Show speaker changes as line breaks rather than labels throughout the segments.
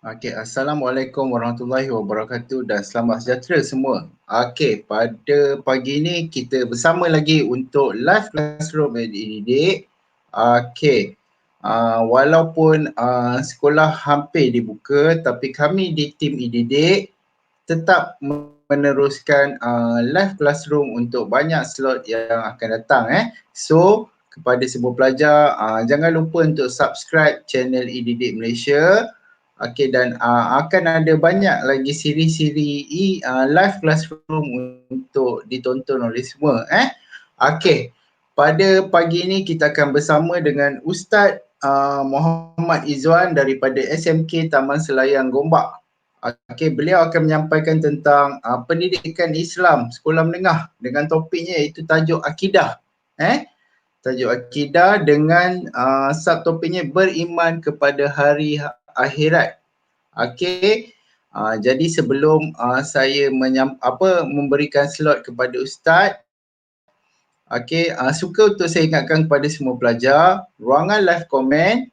Okey, Assalamualaikum warahmatullahi wabarakatuh dan selamat sejahtera semua. Okey, pada pagi ini kita bersama lagi untuk live classroom didik. Okey, walaupun sekolah hampir dibuka tapi kami di tim didik tetap meneruskan live classroom untuk banyak slot yang akan datang. So, kepada semua pelajar, jangan lupa untuk subscribe channel didik Malaysia. Okey, dan akan ada banyak lagi siri-siri live classroom untuk ditonton oleh semua. Okey, pada pagi ini kita akan bersama dengan Ustaz Muhammad Izzuan daripada SMK Taman Selayang Gombak. Okey, beliau akan menyampaikan tentang pendidikan Islam sekolah menengah dengan topiknya iaitu tajuk akidah. Tajuk akidah dengan subtopiknya beriman kepada hari akhirat. Okey. Jadi sebelum saya memberikan slot kepada ustaz, okey, suka untuk saya ingatkan kepada semua pelajar, ruangan live comment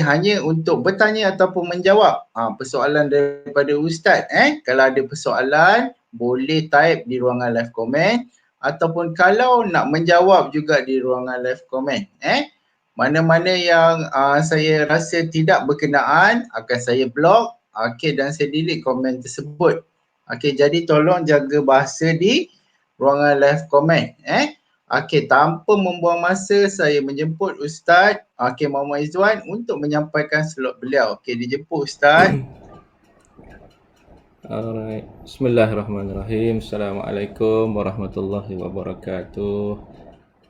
hanya untuk bertanya ataupun menjawab persoalan daripada ustaz. Kalau ada persoalan boleh type di ruangan live comment ataupun kalau nak menjawab juga di ruangan live comment. Mana-mana yang saya rasa tidak berkenaan akan saya block, dan saya delete komen tersebut. Jadi tolong jaga bahasa di ruangan live comment. Tanpa membuang masa saya menjemput Ustaz Muhammad Izzuan untuk menyampaikan slot beliau. Dijemput Ustaz.
Alright. Bismillahirrahmanirrahim. Assalamualaikum warahmatullahi wabarakatuh.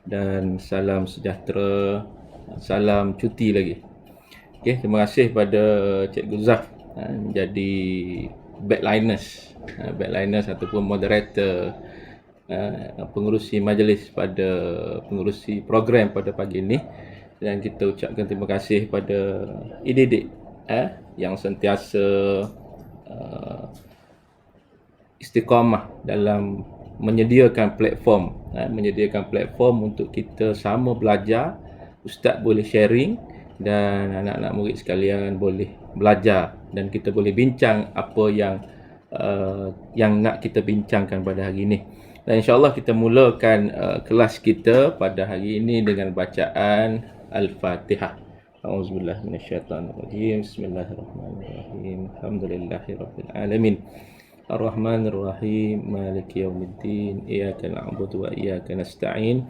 Dan salam sejahtera. Salam cuti lagi. Okey, terima kasih pada Cikgu Zaf menjadi backliners ataupun moderator pengerusi majlis pada pengerusi program pada pagi ini. Dan kita ucapkan terima kasih pada IDIDIK yang sentiasa istiqamah dalam menyediakan platform untuk kita sama belajar. Ustaz boleh sharing dan anak-anak murid sekalian boleh belajar dan kita boleh bincang apa yang nak kita bincangkan pada hari ini. Dan insya-Allah kita mulakan kelas kita pada hari ini dengan bacaan Al-Fatihah. A'udzubillahi minasyaitonirrajim. Bismillahirrahmanirrahim. Alhamdulillahirabbil alamin. Ar-Rahmanir-Rahim. Maliki yaumiddin. Iyyaka na'budu wa iyyaka nasta'in.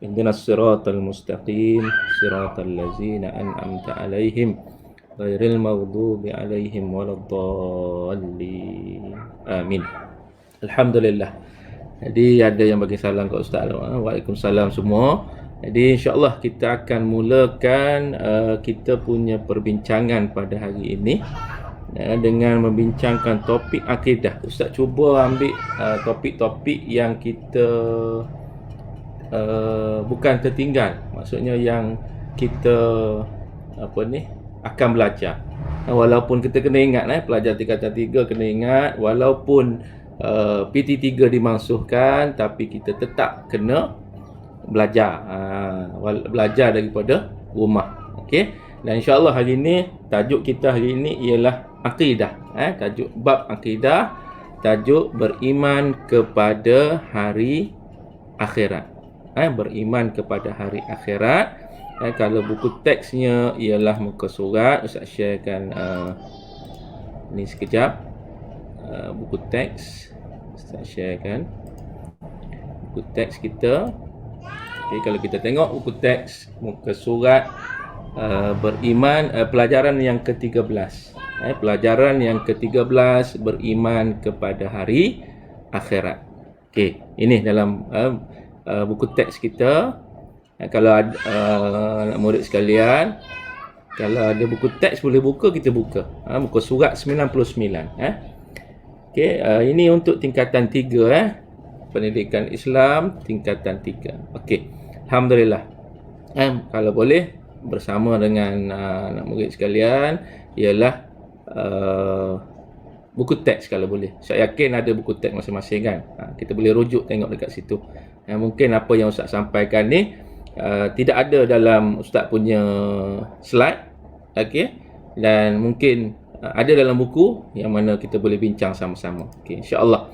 Ihdinas siratal mustaqim. Siratal ladzina an'amta 'alaihim ghairil maghdubi 'alaihim waladdallin. Amin. Alhamdulillah. Jadi ada yang bagi salam kat Ustaz. Waalaikumsalam semua. Jadi insya-Allah kita akan mulakan kita punya perbincangan pada hari ini dengan membincangkan topik akidah. Ustaz cuba ambil topik-topik yang kita bukan tertinggal. Maksudnya yang kita akan belajar. Walaupun kita kena ingat pelajar tingkatan 3 kena ingat walaupun PT3 dimansuhkan tapi kita tetap kena belajar daripada rumah. Okey. Dan insya-Allah hari ini tajuk kita hari ini ialah akidah. Tajuk bab akidah, tajuk beriman kepada hari akhirat. Beriman kepada hari akhirat. Kalau buku teksnya ialah muka surat, Ustaz sharekan ni sekejap. Buku teks Ustaz sharekan. Buku teks kita. Okay, kalau kita tengok buku teks muka surat beriman pelajaran yang ke-13. Pelajaran yang ke-13 beriman kepada hari akhirat. Okey, ini dalam buku teks kita. Kalau ada anak murid sekalian, kalau ada buku teks boleh buka, kita buka. Muka surat 99. Okey, ini untuk tingkatan 3 pendidikan Islam tingkatan 3. Okey. Alhamdulillah. Kalau boleh bersama dengan anak murid sekalian ialah buku teks kalau boleh. Saya yakin ada buku teks masing-masing kan. Kita boleh rujuk tengok dekat situ. Mungkin apa yang Ustaz sampaikan ni tidak ada dalam Ustaz punya slide. Okey. Dan mungkin ada dalam buku yang mana kita boleh bincang sama-sama. Okey, insya-Allah.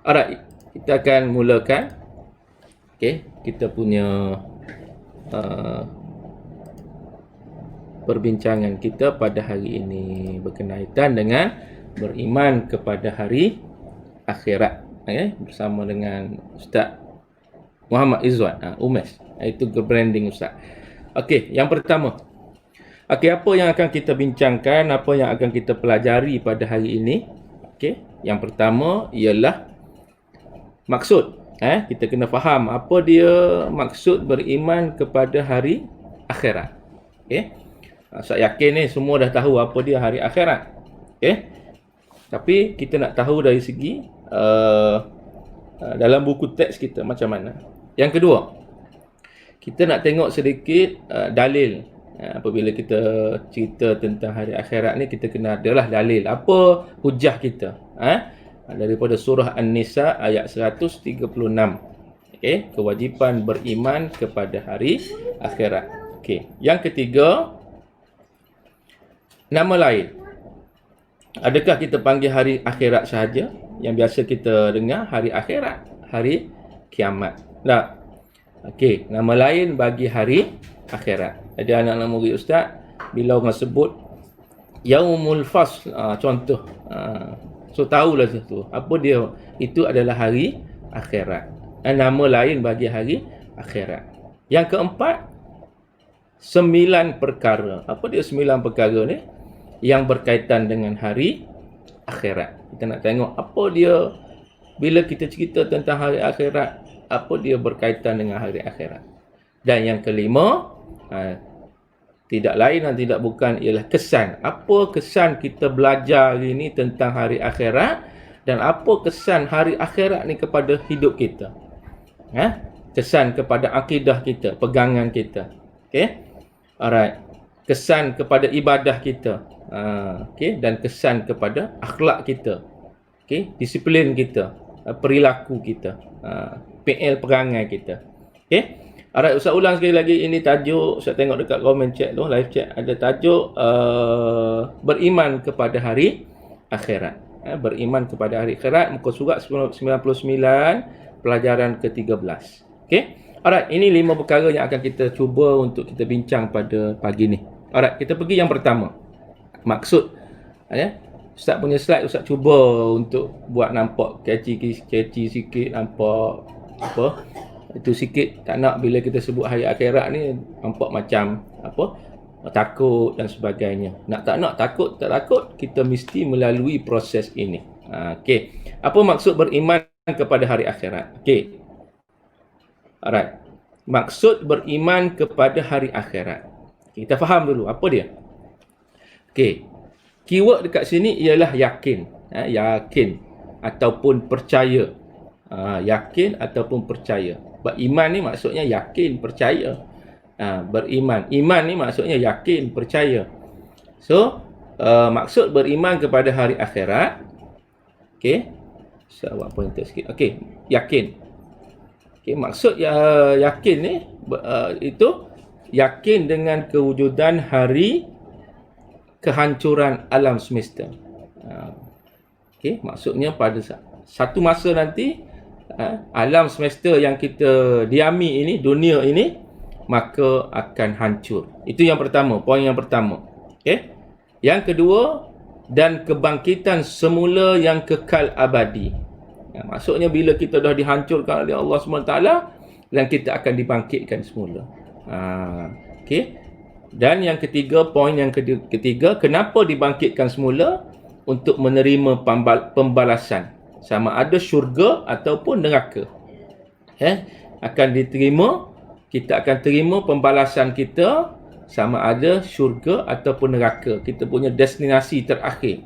Alright, kita akan mulakan kita punya perbincangan kita pada hari ini berkenaan dengan beriman kepada hari akhirat, bersama dengan Ustaz Muhammad Izzuan Umes, itu branding Ustaz. Okey, yang pertama, apa yang akan kita bincangkan, apa yang akan kita pelajari pada hari ini? Yang pertama ialah maksud. Kita kena faham apa dia maksud beriman kepada hari akhirat. Saya yakin ni semua dah tahu apa dia hari akhirat. Tapi kita nak tahu dari segi dalam buku teks kita macam mana. Yang kedua, kita nak tengok sedikit dalil. Apabila kita cerita tentang hari akhirat ni, kita kena adalah dalil. Apa hujah kita? Daripada surah An-Nisa ayat 136. Kewajipan beriman kepada hari akhirat. Yang ketiga, nama lain. Adakah kita panggil hari akhirat sahaja? Yang biasa kita dengar hari akhirat, hari kiamat. Tak. Nama lain bagi hari akhirat. Jadi anak-anak murid Ustaz, bila orang sebut Yaumul Fasl, contoh, so tahulah tu apa dia, itu adalah hari akhirat. Nama lain bagi hari akhirat. Yang keempat, 9 perkara. Apa dia 9 perkara ni yang berkaitan dengan hari akhirat? Kita nak tengok apa dia bila kita cerita tentang hari akhirat, apa dia berkaitan dengan hari akhirat. Dan yang kelima, tidak lain dan tidak bukan ialah kesan. Apa kesan kita belajar hari ini tentang hari akhirat, dan apa kesan hari akhirat ni kepada hidup kita. Kesan kepada akidah kita, pegangan kita. Alright. Kesan kepada ibadah kita. Dan kesan kepada akhlak kita. Disiplin kita, perilaku kita, PL perangai kita. Alright, Ustaz ulang sekali lagi. Ini tajuk, Ustaz tengok dekat komen chat tu, live chat, ada tajuk beriman kepada hari akhirat. Beriman kepada hari akhirat, muka surat 99, pelajaran ke-13. Alright, ini 5 perkara yang akan kita cuba untuk kita bincang pada pagi ni. Alright, kita pergi yang pertama. Maksud. Ustaz punya slide, Ustaz cuba untuk buat nampak catchy sikit, nampak apa? Itu sikit, tak nak bila kita sebut hari akhirat ni nampak macam apa, takut dan sebagainya. Tak nak, takut tak takut, kita mesti melalui proses ini. Apa maksud beriman kepada hari akhirat? Alright. Maksud beriman kepada hari akhirat, kita faham dulu apa dia. Keyword dekat sini ialah yakin. Yakin ataupun percaya. Yakin ataupun percaya. Beriman ni maksudnya yakin, percaya. Beriman. Iman ni maksudnya yakin, percaya. So, maksud beriman kepada hari akhirat. Saya buat pointer sikit. Yakin. Maksud yakin ni itu yakin dengan kewujudan hari kehancuran alam semesta. Maksudnya pada satu masa nanti alam semesta yang kita diami ini, dunia ini, maka akan hancur. Itu yang pertama, poin yang pertama. Yang kedua, dan kebangkitan semula yang kekal abadi. Maksudnya bila kita dah dihancurkan oleh Allah SWT, dan kita akan dibangkitkan semula. Dan yang ketiga, poin yang ketiga, kenapa dibangkitkan semula? Untuk menerima pembalasan, sama ada syurga ataupun neraka. Akan diterima, kita akan terima pembalasan kita, sama ada syurga ataupun neraka. Kita punya destinasi terakhir.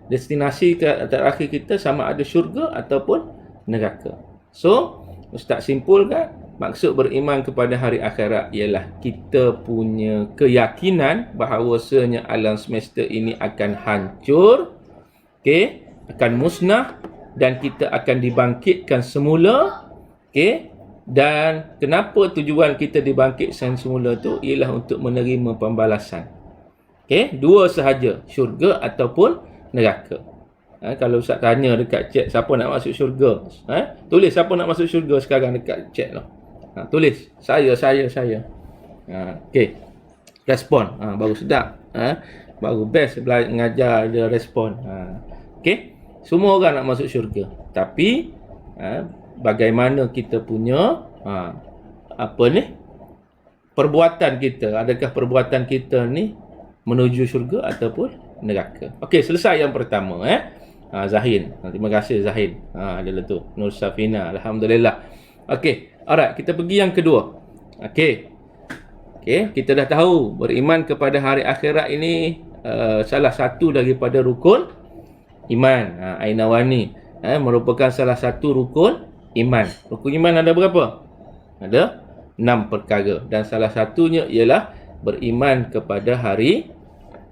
Destinasi terakhir kita sama ada syurga ataupun neraka. So, Ustaz simpulkan, maksud beriman kepada hari akhirat ialah kita punya keyakinan bahawasanya alam semesta ini akan hancur, akan musnah, dan kita akan dibangkitkan semula. Dan kenapa tujuan kita dibangkitkan semula tu ialah untuk menerima pembalasan. Okey, dua sahaja, syurga ataupun neraka. Kalau Ustaz tanya dekat chat siapa nak masuk syurga, tulis siapa nak masuk syurga sekarang dekat chat tu. Tulis saya. Okey, respon. Baru sedap. Baru best mengajar dia respon. Okey, semua orang nak masuk syurga, tapi bagaimana kita punya perbuatan kita, adakah perbuatan kita ni menuju syurga ataupun neraka. Okey, selesai yang pertama. Zahin, terima kasih Zahin. Adalah tu Nur Safina, alhamdulillah. Okey, alright, kita pergi yang kedua. Okey, kita dah tahu beriman kepada hari akhirat ini salah satu daripada rukun iman. Ainawani merupakan salah satu rukun iman. Rukun iman ada berapa? Ada 6 perkara, dan salah satunya ialah beriman kepada hari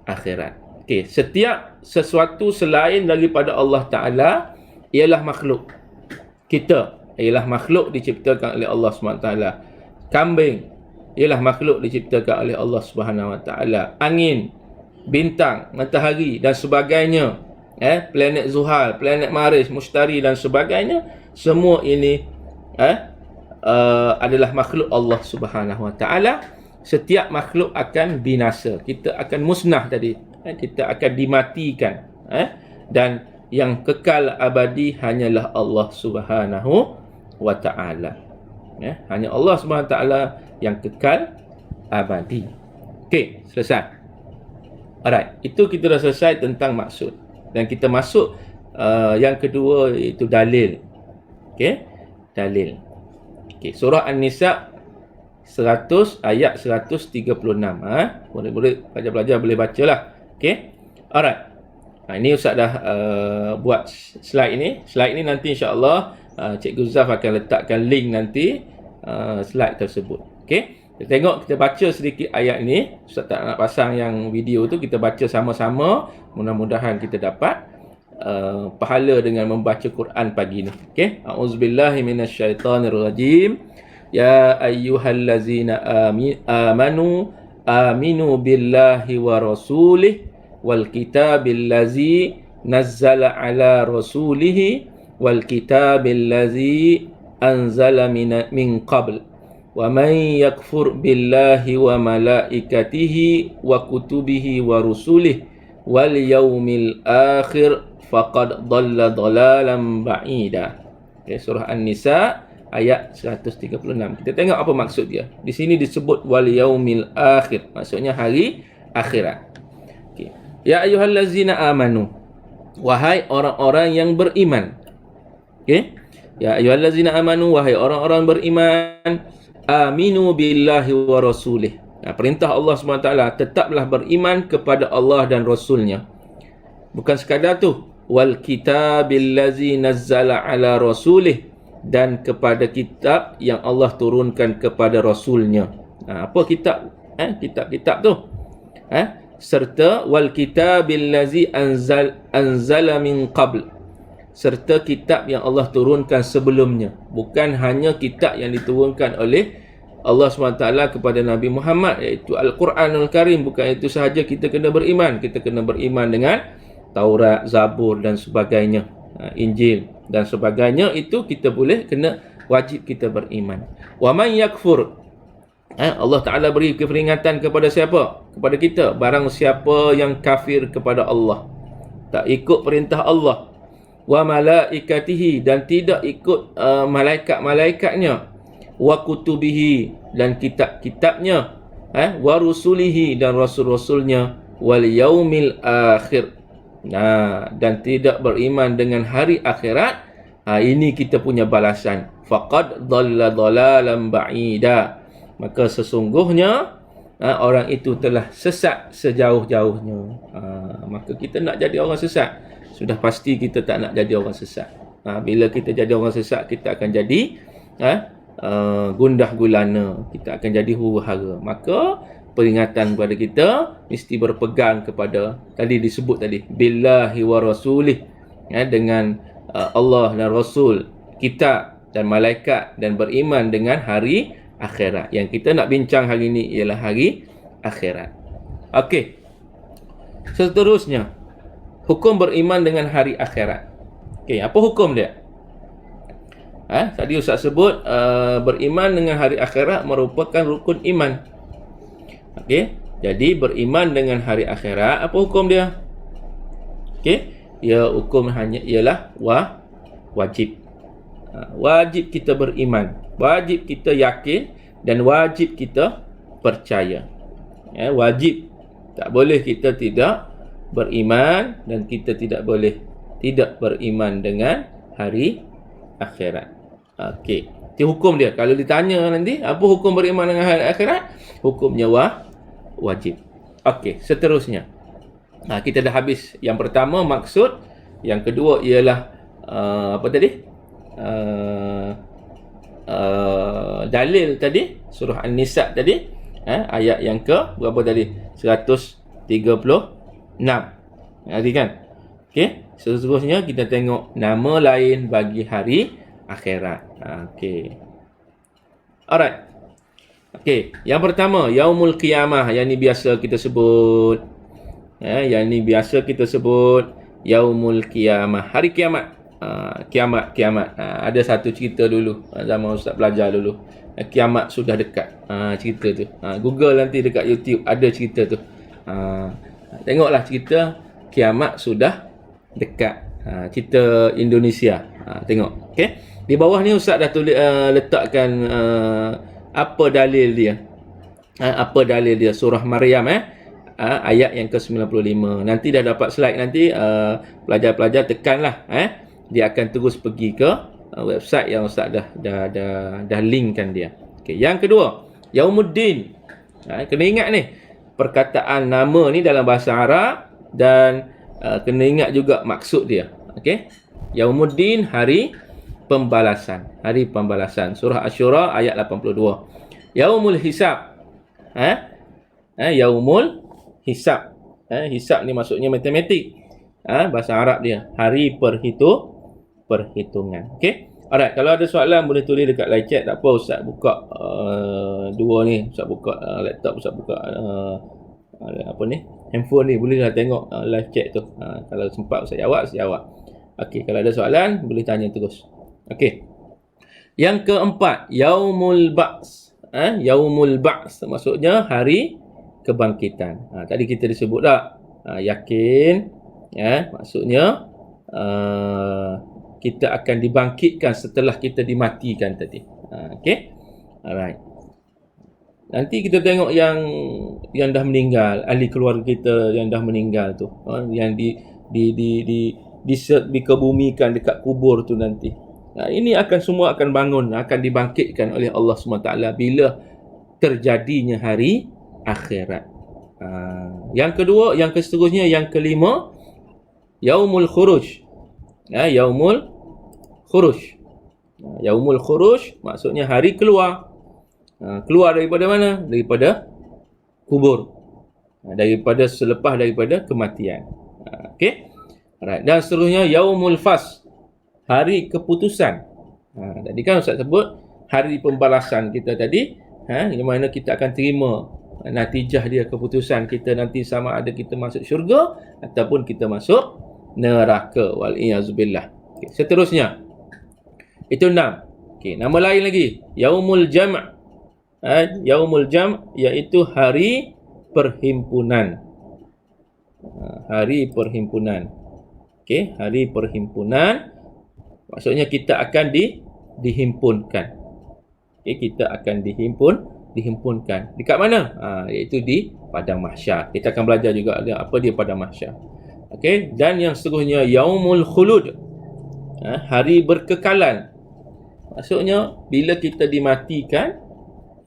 akhirat. Okey, setiap sesuatu selain daripada Allah Ta'ala ialah makhluk. Kita ialah makhluk diciptakan oleh Allah SWT. Kambing ialah makhluk diciptakan oleh Allah SWT. Angin, bintang, matahari dan sebagainya, planet Zuhal, planet Maris, Mushtari dan sebagainya, semua ini adalah makhluk Allah SWT. Setiap makhluk akan binasa. Kita akan musnah tadi. Kita akan dimatikan. Dan yang kekal abadi hanyalah Allah Subhanahu wa Ta'ala. Hanya Allah Subhanahu wa Ta'ala yang kekal abadi. Okey, selesai. Alright, itu kita dah selesai tentang maksud. Dan kita masuk yang kedua, iaitu dalil. Okey, dalil. Okey, surah An-Nisa 100 ayat 136. Boleh pelajar-pelajar boleh bacalah. Okey. Alright. Ini Ustaz dah buat slide ini. Slide ini nanti insya-Allah Cikgu Zaf akan letakkan link nanti slide tersebut. Okey. Kita tengok, kita baca sedikit ayat ini. Ustaz tak nak pasang yang video tu, kita baca sama-sama. Mudah-mudahan kita dapat pahala dengan membaca Quran pagi ni. Okey. A'udzubillahi minasyaitonirrajim. Ya ayyuhallazina aminu billahi wa rasulih wal kitabil ladzi nazzala ala rasulihi wal kitabil ladzi anzala min qabl wa man yakfur billahi wa malaikatihi wa kutubihi wa rusulihi wal yaumil akhir faqad dhalla dhalalan ba'ida. Surah An-Nisa ayat 136. Kita tengok apa maksud dia. Di sini disebut wal yaumil akhir, maksudnya hari akhirat. Okey. Ya ayyuhallazina amanu, wahai orang-orang yang beriman. Okey. Ya ayyuhallazina amanu, wahai orang-orang beriman, aminu billahi wa rasulih. Perintah Allah SWT, tetaplah beriman kepada Allah dan Rasulnya. Bukan sekadar tu, wal kitabil ladzi nazzala ala rasulih, dan kepada kitab yang Allah turunkan kepada Rasulnya. Apa kitab? Kitab-kitab tu. Serta wal kitabil ladzi anzala min qabl, serta kitab yang Allah turunkan sebelumnya. Bukan hanya kitab yang diturunkan oleh Allah SWT kepada Nabi Muhammad, iaitu Al-Quranul Karim. Bukan itu sahaja kita kena beriman. Kita kena beriman dengan Taurat, Zabur dan sebagainya, Injil dan sebagainya. Itu kita boleh, kena, wajib kita beriman. Wa man yakfur, Allah Ta'ala beri peringatan kepada siapa? Kepada kita. Barang siapa yang kafir kepada Allah, tak ikut perintah Allah, wa malaikatihi, dan tidak ikut malaikat-malaikatnya, wa kutubihi, dan kitab-kitabnya, wa rusulihi, dan rasul-rasulnya, wal yaumil akhir, dan tidak beriman dengan hari akhirat, ini kita punya balasan. Faqad dhalla dhalalan ba'ida, maka sesungguhnya orang itu telah sesat sejauh-jauhnya. Maka kita nak jadi orang sesat, sudah pasti kita tak nak jadi orang sesat. Bila kita jadi orang sesat, kita akan jadi gundah gulana, kita akan jadi huru-hara. Maka peringatan kepada kita mesti berpegang kepada, tadi disebut tadi, billahi wa rasulih, dengan Allah dan Rasul, kitab dan malaikat, dan beriman dengan hari akhirat. Yang kita nak bincang hari ini ialah hari akhirat. Okey. Seterusnya, hukum beriman dengan hari akhirat. Okey, apa hukum dia? Tadi Ustaz sebut beriman dengan hari akhirat merupakan rukun iman. Okey, jadi beriman dengan hari akhirat, apa hukum dia? Okey, hukum hanya ialah wajib. Wajib kita beriman, wajib kita yakin dan wajib kita percaya. Wajib. Tak boleh kita tidak beriman dan kita tidak boleh tidak beriman dengan hari akhirat. Okey, itu hukum dia. Kalau ditanya nanti apa hukum beriman dengan hari akhirat, hukumnya wajib. Okey, seterusnya. Kita dah habis yang pertama maksud, yang kedua ialah apa tadi? Dalil tadi, surah An-Nisa tadi, ayat yang ke berapa tadi? 136. Tadi kan? Okey, seterusnya kita tengok nama lain bagi hari akhirat. Okey. Alright. Okey, yang pertama Yaumul Qiyamah, yang ni biasa kita sebut. Yang ni biasa kita sebut Yaumul Qiyamah, hari kiamat. Kiamat. Ada satu cerita dulu zaman Ustaz belajar dulu. Kiamat sudah dekat. Cerita tu. Google nanti dekat YouTube ada cerita tu. Tengoklah cerita kiamat sudah dekat. Cerita Indonesia. Tengok. Okey. Di bawah ni Ustaz dah tulis letakkan apa dalil dia. Apa dalil dia, surah Maryam ayat yang ke-95. Nanti dah dapat slide nanti, pelajar-pelajar tekanlah dia akan terus pergi ke website yang Ustaz dah linkkan dia. Okey, yang kedua, Yaumuddin. Kena ingat ni, perkataan nama ni dalam bahasa Arab dan kena ingat juga maksud dia. Okey. Yaumuddin, hari pembalasan. Hari pembalasan. Surah Asy-Syura ayat 82. Yaumul Hisab. Yaumul Hisab. Hisab ni maksudnya matematik. Bahasa Arab dia. Hari perhitungan. Okey. Alright, kalau ada soalan boleh tulis dekat live chat. Tak apa, Ustaz buka dua ni. Ustaz buka laptop, Ustaz buka apa ni? Handphone ni. Bolehlah tengok live chat tu. Kalau sempat Ustaz jawab. Okey, kalau ada soalan boleh tanya terus. Okey. Yang keempat, Yaumul Ba's. Yaumul Ba's maksudnya hari kebangkitan. Tadi kita disebut dah. Yakin, maksudnya kita akan dibangkitkan setelah kita dimatikan tadi. Okey. Alright. Nanti kita tengok yang dah meninggal, ahli keluarga kita yang dah meninggal tu, yang dikebumikan dekat kubur tu nanti. Ini semua akan bangun, akan dibangkitkan oleh Allah SWT bila terjadinya hari akhirat. Yang kedua, yang seterusnya, yang kelima, Yaumul Khuruj. Yaumul Khuruj. Yaumul Khuruj maksudnya hari keluar. Keluar daripada mana? Daripada kubur. Selepas daripada kematian. Okey. Alright. Dan seterusnya Yaumul Fas, hari keputusan. Tadi kan Ustaz sebut hari pembalasan kita tadi, di mana kita akan terima natijah dia, keputusan kita nanti sama ada kita masuk syurga ataupun kita masuk neraka. Wal-iyazubillah. Okay. Seterusnya. Itu 6. Okay. Nama lain lagi. Yaumul Jam'. Yaumul Jam' iaitu hari perhimpunan. Hari perhimpunan. Okay. Hari perhimpunan. Maksudnya kita akan dihimpunkan. Okay. Kita akan dihimpunkan. Dekat mana? Iaitu di padang mahsyar. Kita akan belajar juga apa dia padang mahsyar. Okey, dan yang seterusnya Yaumul Khulud. Hari berkekalan. Maksudnya bila kita dimatikan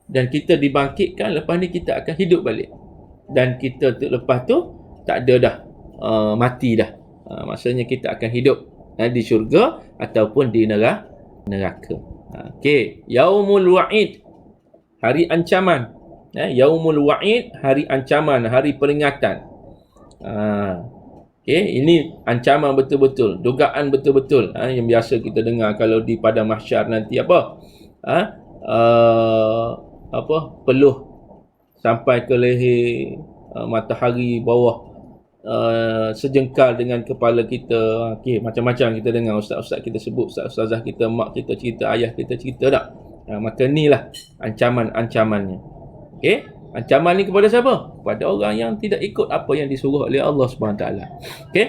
dan kita dibangkitkan, lepas ni kita akan hidup balik. Dan kita lepas tu tak ada dah mati dah. Maksudnya kita akan hidup di syurga ataupun di neraka. Okey, Yaumul Wa'id. Hari ancaman. Yaumul Wa'id, hari ancaman, hari peringatan. Okey, ini ancaman betul-betul, dugaan betul-betul. Yang biasa kita dengar kalau di padang mahsyar nanti apa? Peluh sampai ke leher, matahari bawah sejengkal dengan kepala kita. Okey, macam-macam kita dengar ustaz-ustaz kita sebut, ustaz-ustazah kita, mak kita cerita, ayah kita cerita tak? Maka inilah ancaman-ancamannya. Okey, ancaman ni kepada siapa? Kepada orang yang tidak ikut apa yang disuruh oleh Allah SWT. Okey,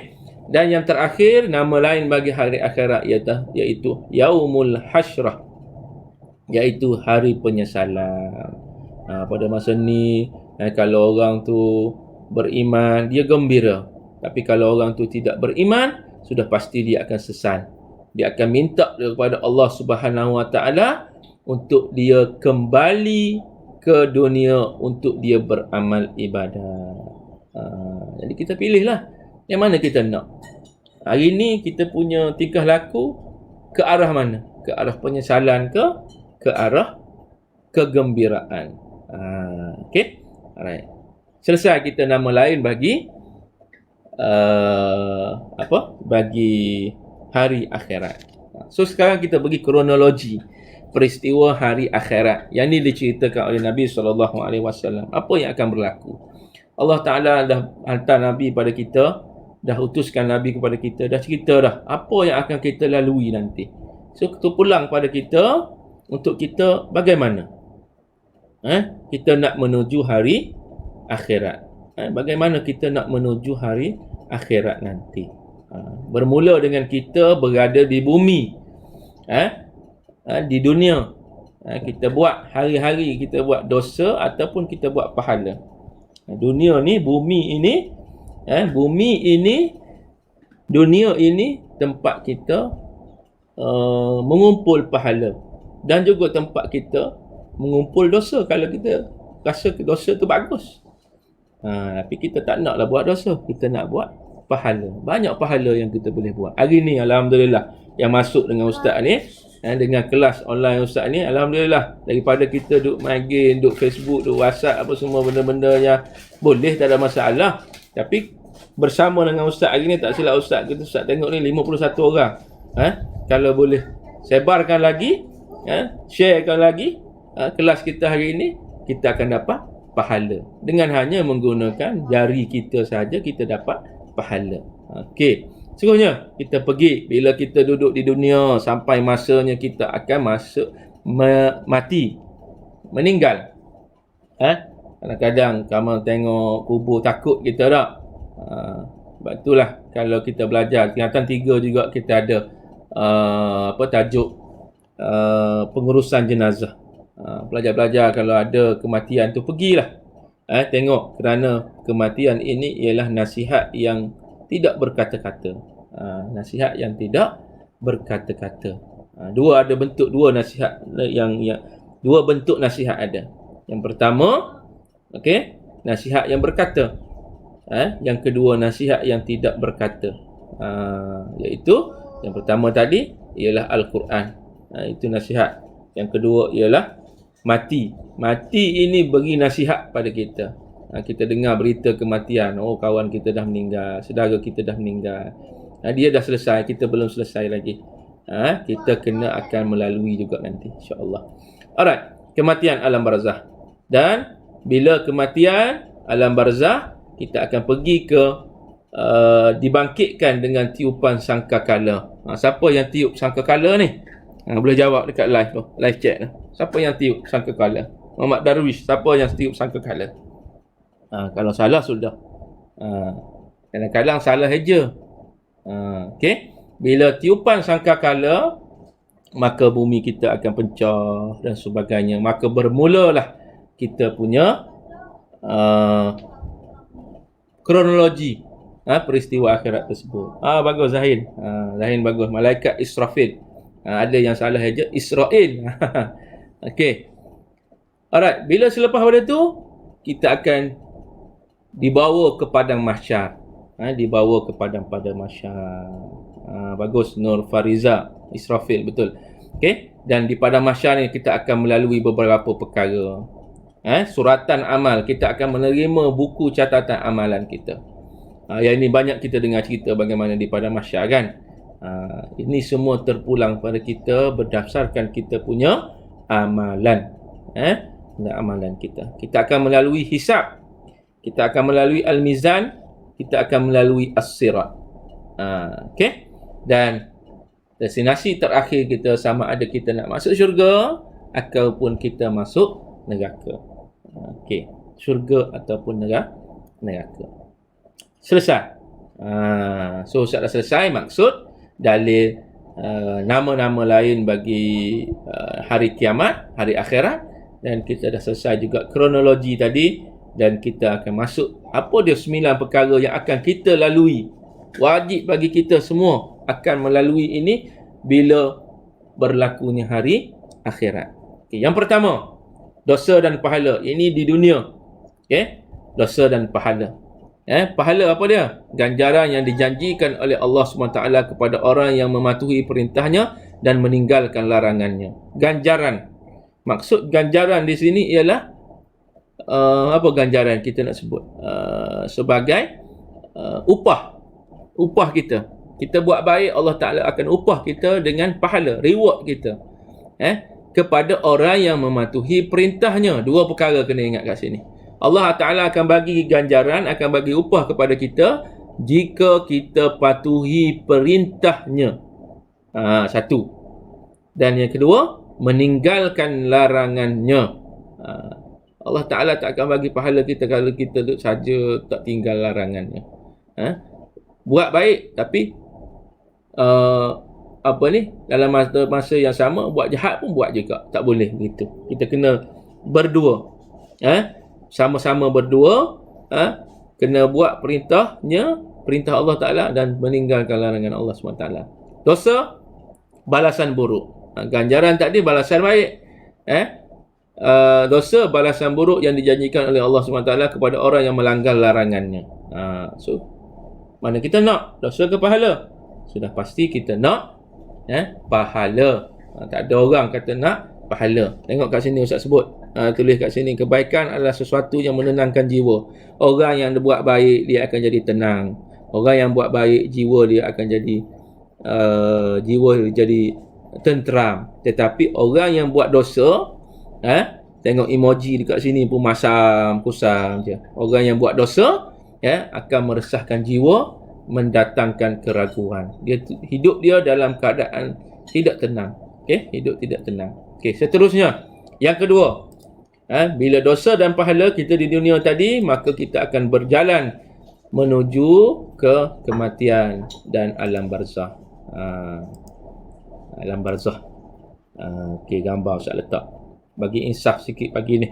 dan yang terakhir, nama lain bagi hari akhirat iaitu Yaumul Hasyrah, iaitu hari penyesalan. Pada masa ni, kalau orang tu beriman, dia gembira. Tapi kalau orang tu tidak beriman, sudah pasti dia akan sesal. Dia akan minta kepada Allah Subhanahu Wa Taala untuk dia kembali ke dunia untuk dia beramal ibadah. Jadi kita pilihlah yang mana kita nak. Hari ni kita punya tingkah laku ke arah mana? Ke arah penyesalan ke arah kegembiraan. Okey. Alright. Selesai kita nama lain bagi bagi hari akhirat. So sekarang kita pergi kronologi peristiwa hari akhirat. Yang ni diceritakan oleh Nabi SAW. Apa yang akan berlaku? Allah Ta'ala dah hantar Nabi pada kita, dah utuskan Nabi kepada kita, dah cerita dah apa yang akan kita lalui nanti. So kita pulang pada kita untuk kita bagaimana? Kita nak menuju hari akhirat. Bagaimana kita nak menuju hari akhirat nanti? Bermula dengan kita berada di bumi. Di dunia. Kita buat hari-hari, kita buat dosa ataupun kita buat pahala. Dunia ni, bumi ini, dunia ini tempat kita mengumpul pahala. Dan juga tempat kita mengumpul dosa kalau kita rasa dosa tu bagus. Tapi kita tak naklah buat dosa, kita nak buat pahala. Banyak pahala yang kita boleh buat. Hari ni alhamdulillah yang masuk dengan ustaz ni, dengan kelas online ustaz ni, alhamdulillah, daripada kita duk main game, duk Facebook, duk WhatsApp, apa semua benda-benda yang boleh, tak ada masalah. Tapi bersama dengan ustaz hari ni, tak silap ustaz kita, ustaz tengok ni 51 orang. Kalau boleh sebarkan lagi, sharekan lagi kelas kita hari ini, kita akan dapat pahala. Dengan hanya menggunakan jari kita saja, kita dapat pahala. Okey. Seterusnya, kita pergi. Bila kita duduk di dunia, sampai masanya kita akan mati. Meninggal. Kadang-kadang kamu tengok kubur, takut kita tak? Sebab itulah, kalau kita belajar, tingkatan 3 juga kita ada tajuk pengurusan jenazah. Belajar-belajar kalau ada kematian tu, pergilah. Tengok, kerana kematian ini ialah nasihat yang tidak berkata-kata. Nasihat yang tidak berkata-kata. Dua nasihat dua bentuk nasihat ada. Yang pertama, nasihat yang berkata. Yang kedua, nasihat yang tidak berkata. Iaitu yang pertama tadi ialah Al-Quran. Itu nasihat. Yang kedua ialah mati. Mati ini beri nasihat pada kita. Kita dengar berita kematian. Oh, kawan kita dah meninggal, saudara kita dah meninggal. Dia dah selesai, kita belum selesai lagi. Kita kena akan melalui juga nanti, insya-Allah. Alright, kematian alam barzah. Dan bila kematian alam barzah, kita akan pergi ke dibangkitkan dengan tiupan sangkakala. Siapa yang tiup sangkakala ni? Boleh jawab dekat live chat lah. Siapa yang tiup sangkakala? Muhammad Darwish, siapa yang tiup sangkakala? Kalau salah sudah. Kadang-kadang salah saja. Okey. Bila tiupan sangkakala, maka bumi kita akan pecah dan sebagainya. Maka bermulalah kita punya kronologi peristiwa akhirat tersebut. Bagus Zahin. Zahin bagus. Malaikat Israfil. Ada yang salah saja, Israel. Okey. Alright, bila selepas pada tu, kita akan dibawa ke padang mahsyar. Dibawa ke padang mahsyar. Bagus Nur Fariza, Israfil, betul. Okey, dan di padang mahsyar ni kita akan melalui beberapa perkara. Suratan amal, kita akan menerima buku catatan amalan kita. Yang ini banyak kita dengar cerita bagaimana di padang mahsyar kan. Ini semua terpulang pada kita berdasarkan kita punya amalan. Amalan kita. Kita akan melalui hisab. Kita akan melalui al-mizan kita akan melalui as-sirat. Okey. Dan destinasi terakhir kita sama ada kita nak masuk syurga ataupun kita masuk neraka. Okey, syurga ataupun neraka. Selesai. So Ustaz dah selesai maksud dalil nama-nama lain bagi hari kiamat, hari akhirat, dan kita dah selesai juga kronologi tadi, dan kita akan masuk apa dia 9 perkara yang akan kita lalui. Wajib bagi kita semua akan melalui ini bila berlakunya hari akhirat. Okay, yang pertama, dosa dan pahala. Ini di dunia. Okay? Dosa dan pahala. Pahala apa dia? Ganjaran yang dijanjikan oleh Allah SWT kepada orang yang mematuhi perintahnya dan meninggalkan larangannya. Ganjaran. Maksud ganjaran di sini ialah apa ganjaran kita nak sebut? Sebagai upah kita. Kita buat baik, Allah Ta'ala akan upah kita dengan pahala, reward kita. Kepada orang yang mematuhi perintahnya. Dua perkara kena ingat kat sini. Allah Ta'ala akan bagi ganjaran, akan bagi upah kepada kita jika kita patuhi perintahnya. Satu. Dan yang kedua, meninggalkan larangannya. Allah Ta'ala tak akan bagi pahala kita kalau kita duduk saja tak tinggal larangannya. Buat baik tapi dalam masa yang sama buat jahat pun buat juga. Tak boleh begitu. Kita kena berdua. Sama-sama berdua, kena buat perintahnya, perintah Allah Ta'ala, dan meninggalkan larangan Allah SWT. Dosa, balasan buruk. Ganjaran tadi balasan baik. Dosa, balasan buruk yang dijanjikan oleh Allah SWT kepada orang yang melanggar larangannya. So, mana kita nak? Dosa ke pahala? Sudah pasti kita nak pahala. Tak ada orang kata nak pahala. Tengok kat sini Ustaz sebut. Tulis kat sini, kebaikan adalah sesuatu yang menenangkan jiwa. Orang yang buat baik, dia akan jadi tenang. Orang yang buat baik, jiwa dia akan jadi tenteram. Tetapi orang yang buat dosa, tengok emoji dekat sini pun masam, kusam je. Orang yang buat dosa, akan meresahkan jiwa, mendatangkan keraguan. Hidup dia dalam keadaan tidak tenang. Hidup tidak tenang. Seterusnya, yang kedua, bila dosa dan pahala kita di dunia tadi, maka kita akan berjalan menuju ke kematian dan alam barzah. Alam barzah. Gambar Ustaz letak. Bagi insaf sikit pagi ni.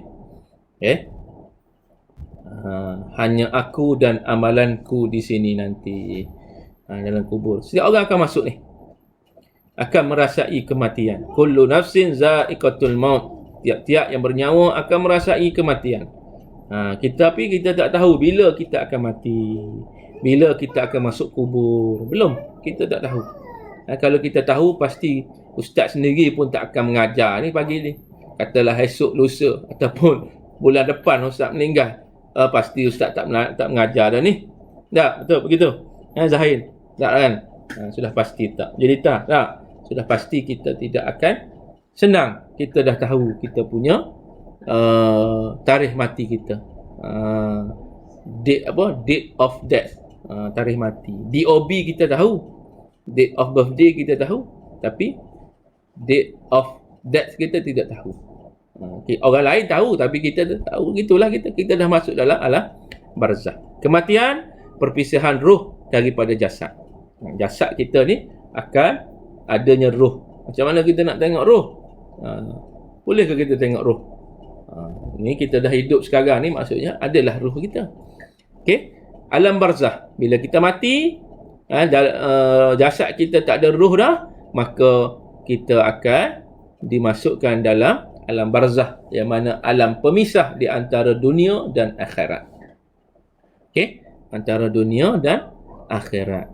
Hanya aku dan amalanku di sini nanti. Dalam kubur. Setiap orang akan masuk ni. Akan merasai kematian. Kullu nafsin za'iqatul maut. Tiap-tiap yang bernyawa akan merasai kematian. Tapi kita tak tahu bila kita akan mati. Bila kita akan masuk kubur. Belum. Kita tak tahu. Kalau kita tahu, pasti ustaz sendiri pun tak akan mengajar ni pagi ni. Katalah esok, lusa ataupun bulan depan ustaz meninggal. Pasti ustaz tak mengajar dah ni. Tak? Betul begitu? Zahir? Tak kan? Sudah pasti tak. Jadi tak? Sudah pasti kita tidak akan senang. Kita dah tahu kita punya tarikh mati kita. Date of death. Tarikh mati. DOB kita tahu. Date of birthday kita tahu. Tapi date of death kita tidak tahu. Orang lain tahu tapi kita tak tahu. Gitulah kita dah masuk dalam alam barzah. Kematian, perpisahan roh daripada jasad. Jasad kita ni akan adanya roh. Macam mana kita nak tengok roh? Bolehkah kita tengok roh? Ni kita dah hidup sekarang ni, maksudnya adalah roh kita. Alam barzah. Bila kita mati, jasad kita tak ada roh dah, maka kita akan dimasukkan dalam alam barzah, yang mana alam pemisah di antara dunia dan akhirat. Antara dunia dan akhirat.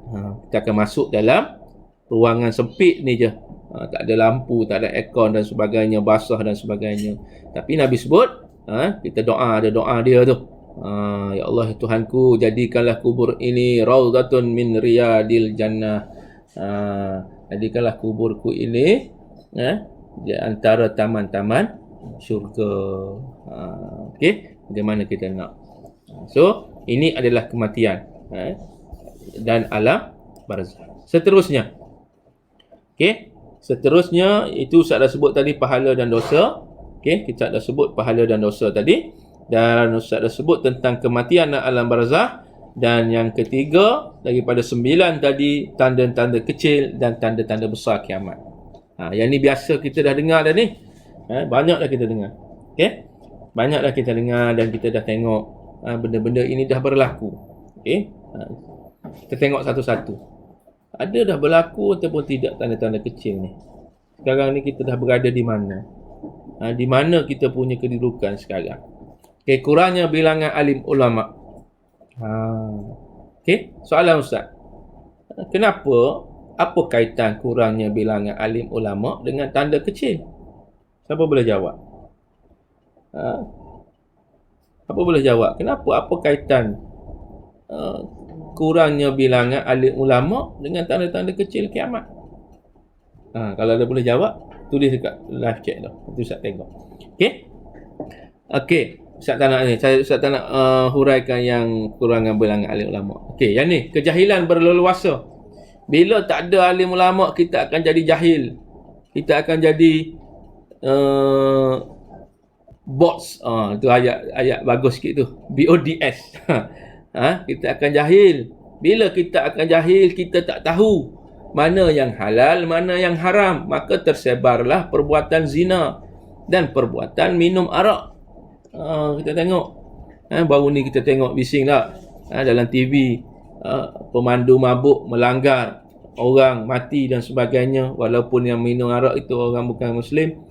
Kita akan masuk dalam ruangan sempit ni je. Tak ada lampu, tak ada aircon dan sebagainya, basah dan sebagainya. Tapi Nabi sebut, kita doa, ada doa dia tu. Ya Allah Tuhanku, jadikanlah kubur ini raudhatun min riyadil jannah. Jadikanlah kuburku ini di antara taman-taman syurga. Bagaimana kita nak? So, ini adalah kematian. dan alam barzakh. Seterusnya, seterusnya itu Ustaz dah sebut tadi pahala dan dosa. Kita dah sebut pahala dan dosa tadi, dan Ustaz dah sebut tentang kematian dan alam barzakh. Dan yang ketiga daripada 9 tadi, tanda-tanda kecil dan tanda-tanda besar kiamat. Yang ni biasa kita dah dengar dah ni. Banyak dah kita dengar. Banyak dah kita dengar dan kita dah tengok benda-benda ini dah berlaku. Kita tengok satu-satu. Ada dah berlaku ataupun tidak tanda-tanda kecil ni. Sekarang ni kita dah berada di mana? Di mana kita punya kedudukan sekarang? Kurangnya bilangan alim ulama. Soalan Ustaz. Kenapa? Apa kaitan kurangnya bilangan alim ulama dengan tanda kecil? Siapa boleh jawab? Apa boleh jawab? Kenapa? Apa kaitan kurangnya bilangan alim ulama dengan tanda-tanda kecil kiamat? Kalau ada boleh jawab, tulis dekat live chat tu. Nanti Ustaz tengok. Okey. Ustaz tak nak ni. Ustaz tak nak huraikan yang kurangan bilangan alim ulama. Yang ni, kejahilan berleluasa. Bila tak ada alim ulama, kita akan jadi jahil. Kita akan jadi bots. Tu ayat bagus sikit tu. BODS. Kita akan jahil. Bila kita akan jahil, kita tak tahu mana yang halal, mana yang haram. Maka tersebarlah perbuatan zina dan perbuatan minum arak. Kita tengok. Baru ni kita tengok bising tak? Dalam TV. Pemandu mabuk melanggar. Orang mati dan sebagainya. Walaupun yang minum arak itu orang bukan Muslim.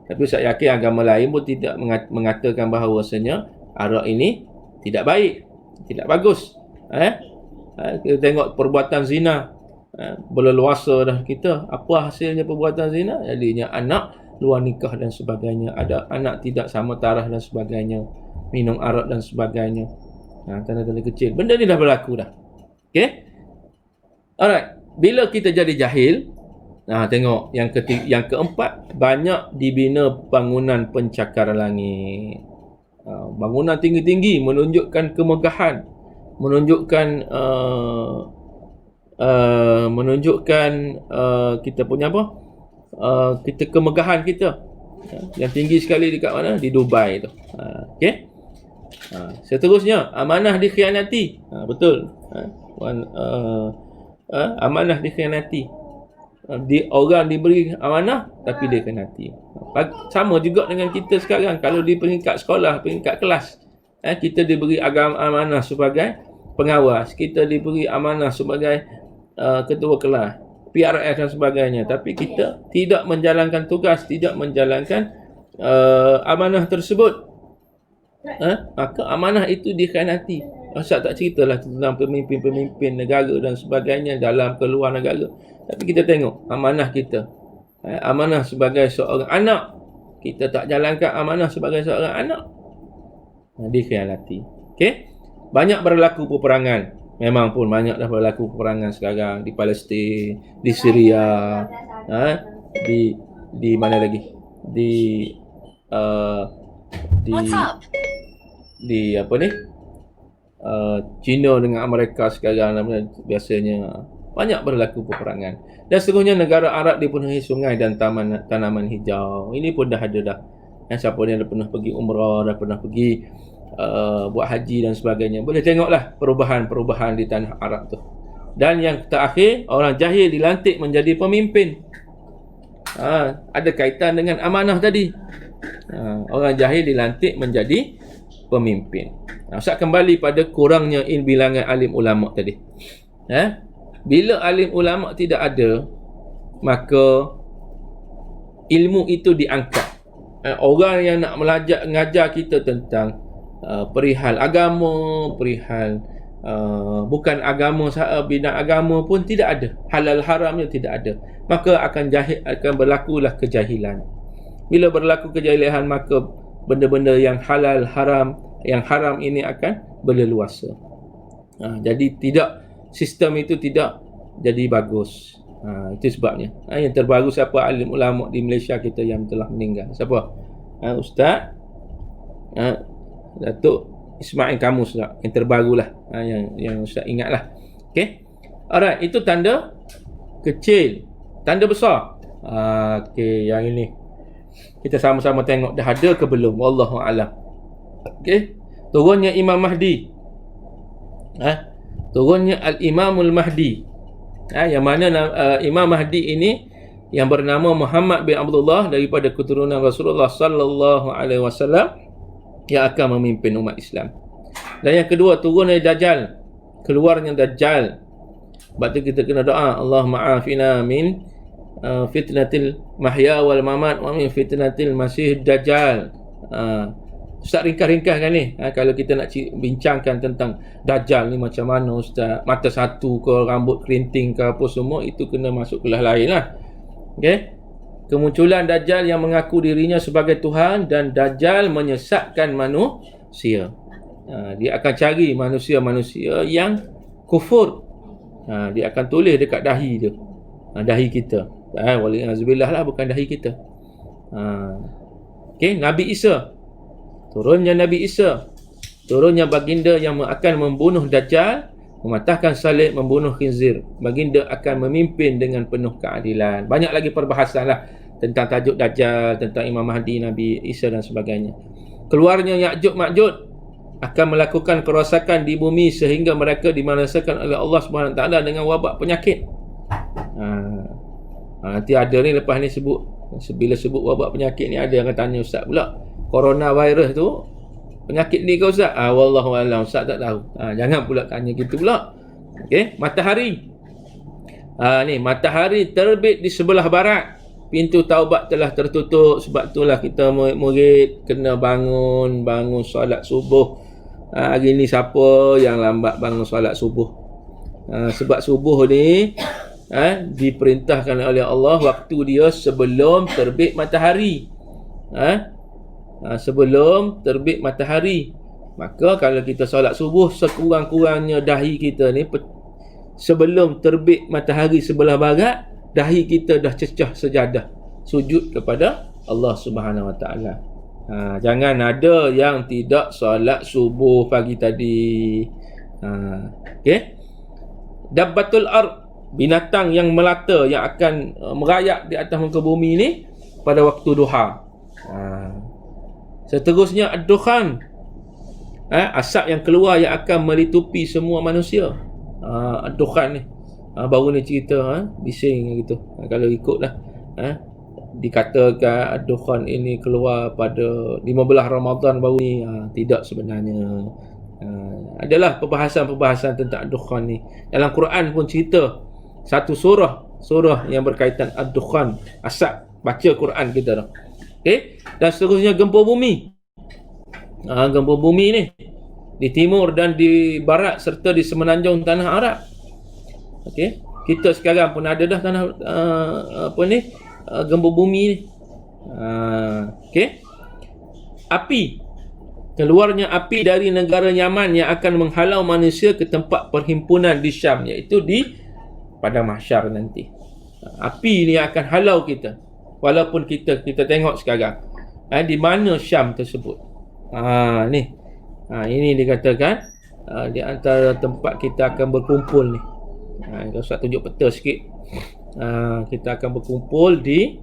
Tapi saya yakin agama lain pun tidak mengatakan bahawasanya arak ini tidak baik. Tidak bagus. Kita tengok perbuatan zina. Berleluasa dah kita. Apa hasilnya perbuatan zina? Jadinya anak luar nikah dan sebagainya. Ada anak tidak sama taraf dan sebagainya. Minum arak dan sebagainya. Tanda-tanda kecil. Benda ni dah berlaku dah. Alright. Bila kita jadi jahil, tengok yang keempat, banyak dibina bangunan pencakar langit. Bangunan tinggi-tinggi menunjukkan kemegahan, menunjukkan kita punya apa? Kita kemegahan kita. Yang tinggi sekali dekat mana? Di Dubai tu. Seterusnya, amanah dikhianati. Betul. Amanah dikhianati. Orang diberi amanah tapi dia khianati. Sama juga dengan kita sekarang. Kalau di peringkat sekolah, peringkat kelas, kita diberi amanah sebagai pengawas, kita diberi amanah sebagai ketua kelas, PRS dan sebagainya, tapi kita tidak menjalankan tugas, tidak menjalankan amanah tersebut, maka amanah itu dikhianati. Ustaz tak ceritalah tentang pemimpin-pemimpin negara dan sebagainya dalam keluar negara, tapi kita tengok amanah kita, amanah sebagai seorang anak, kita tak jalankan amanah sebagai seorang anak, dikhianati. Banyak berlaku peperangan. Memang pun banyak dah berlaku peperangan sekarang di Palestin, di Syria, di mana lagi? Di apa ni? China dengan Amerika sekarang biasanya banyak berlaku peperangan. Dan seterusnya negara Arab dipenuhi sungai dan tanaman hijau. Ini pun dah ada dah. Siapa yang dah pernah pergi umrah, dah pernah pergi buat haji dan sebagainya, boleh tengoklah perubahan-perubahan di tanah Arab tu. Dan yang terakhir, orang jahil dilantik menjadi pemimpin. Ada kaitan dengan amanah tadi. Orang jahil dilantik menjadi pemimpin. Ustaz kembali pada kurangnya bilangan alim ulama tadi. Bila alim ulama tidak ada, maka ilmu itu diangkat. Orang yang nak mengajar kita tentang perihal agama, perihal bukan agama, bidang agama pun tidak ada, halal haramnya tidak ada, maka akan berlakulah kejahilan. Bila berlaku kejahilan, maka benda-benda yang halal haram, yang haram ini akan berleluasa. Jadi sistem itu tidak jadi bagus. Itu sebabnya. Yang terbaru siapa alim ulama di Malaysia kita yang telah meninggal? Siapa? Ustaz Datuk Ismail Kamus lah, yang terbarulah, yang Ustaz ingat lah. Okey. Alright, itu tanda kecil. Tanda besar. Okey, yang ini kita sama-sama tengok dah ada ke belum. Wallahu alam. Okey. Turunnya Imam Mahdi. Turunnya Al-Imamul Mahdi. Yang mana Imam Mahdi ini yang bernama Muhammad bin Abdullah daripada keturunan Rasulullah sallallahu alaihi wasallam yang akan memimpin umat Islam. Dan yang kedua, turunnya Dajjal. Keluarnya Dajjal. Sebab tu kita kena doa, Allahumma afina min fitnatil mahya wal mamat wa min fitnatil masih Dajjal. Ustaz ringkas-ringkas kan ni, kalau kita nak bincangkan tentang Dajjal ni macam mana Ustaz, mata satu ke, rambut kerinting ke, apa semua, itu kena masuk kelas lain lah. Okay? Kemunculan Dajjal yang mengaku dirinya sebagai Tuhan, dan Dajjal menyesatkan manusia. Dia akan cari manusia-manusia yang kufur. Dia akan tulis dekat dahi dia, dahi kita. Wali'azubillah lah, bukan dahi kita. Okay? Nabi Isa. Turunnya Nabi Isa. Turunnya baginda yang akan membunuh Dajjal, mematahkan salib, membunuh khinzir. Baginda akan memimpin dengan penuh keadilan. Banyak lagi perbahasan lah tentang tajuk Dajjal, tentang Imam Mahdi, Nabi Isa dan sebagainya. Keluarnya Ya'juj Ma'juj akan melakukan kerosakan di bumi sehingga mereka dimanaskan oleh Allah SWT dengan wabak penyakit. Nanti ada ni, lepas ni bila sebut wabak penyakit ni, ada yang akan tanya Ustaz pula, coronavirus tu penyakit ni ke Ustaz? Wallahu a'lam, Ustaz tak tahu. Jangan pula tanya gitu pula. Okey, matahari. Ni matahari terbit di sebelah barat. Pintu taubat telah tertutup. Sebab itulah kita murid kena bangun solat subuh. Hari ni siapa yang lambat bangun solat subuh? Sebab subuh ni diperintahkan oleh Allah waktu dia sebelum terbit matahari. Sebelum terbit matahari. Maka kalau kita solat subuh, sekurang-kurangnya dahi kita ni sebelum terbit matahari sebelah barat, dahi kita dah cecah sejadah sujud kepada Allah Subhanahu Wa Taala. Jangan ada yang tidak solat subuh pagi tadi. Okey. Dabbatul ard, binatang yang melata yang akan merayap di atas muka bumi ni pada waktu duha. Seterusnya ad-dukhan, asap yang keluar yang akan melitupi semua manusia. Ad-dukhan ni baru ni cerita bising gitu. Kalau ikutlah dikatakan ad-dukhan ini keluar pada 15 Ramadan baru ni, tidak sebenarnya. Adalah perbahasan tentang ad-dukhan ni. Dalam Quran pun cerita satu surah yang berkaitan ad-dukhan, asap. Baca Quran kita dah. Okey, dan seterusnya gempa bumi. Gempa bumi ni di timur dan di barat serta di semenanjung tanah Arab. Okey, kita sekarang pun ada dah tanah gempa bumi ni. Okey. Api. Keluarnya api dari negara Yaman yang akan menghalau manusia ke tempat perhimpunan di Syam, iaitu di pada mahsyar nanti. Api ni akan halau kita. Walaupun kita tengok sekarang di mana Syam tersebut. Ini dikatakan di antara tempat kita akan berkumpul ni. Kalau Ustaz tunjuk peta sikit. Kita akan berkumpul di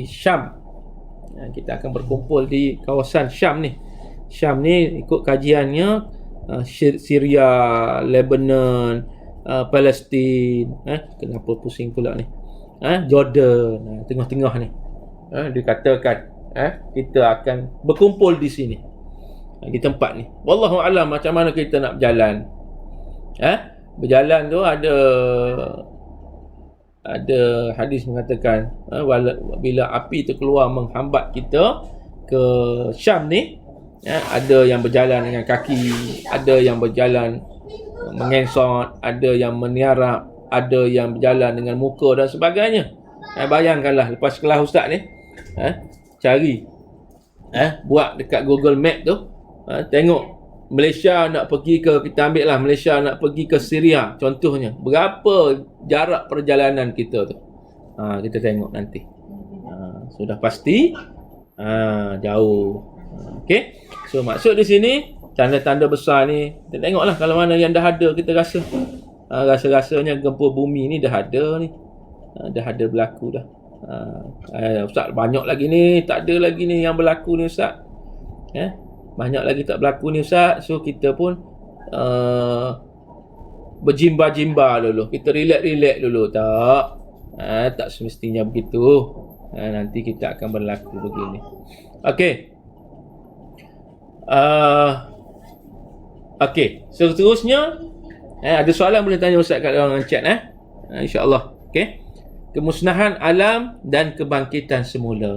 Syam. Kita akan berkumpul di kawasan Syam ni. Syam ni ikut kajiannya Syria, Lebanon, Palestin. Kenapa pusing pula ni? Jordan, tengah-tengah ni. Dikatakan kita akan berkumpul di sini, di tempat ni. Wallahu alam macam mana kita nak berjalan. Berjalan tu ada hadis mengatakan bila api tu keluar menghambat kita ke Syam ni, ada yang berjalan dengan kaki, ada yang berjalan mengesot, ada yang meniarap, ada yang berjalan dengan muka dan sebagainya. Bayangkanlah lepas kelas Ustaz ni, cari, buat dekat Google Map tu, tengok Malaysia nak pergi ke, kita ambil lah Malaysia nak pergi ke Syria contohnya, berapa jarak perjalanan kita tu. Kita tengok nanti. Sudah pasti jauh. Okey. So maksud di sini tanda-tanda besar ni kita tengoklah kalau mana yang dah ada kita rasa. Rasa-rasanya gempa bumi ni dah ada ni. Dah ada berlaku dah. Ustaz banyak lagi ni, tak ada lagi ni yang berlaku ni Ustaz. Banyak lagi tak berlaku ni Ustaz. So kita pun berjimba-jimba dulu. Kita relax-relax dulu. Tak semestinya begitu. Nanti kita akan berlaku begini. Okey. Okey. Seterusnya ada soalan boleh tanya Ustaz kat dalam chat InsyaAllah. Okey. Kemusnahan alam dan kebangkitan semula.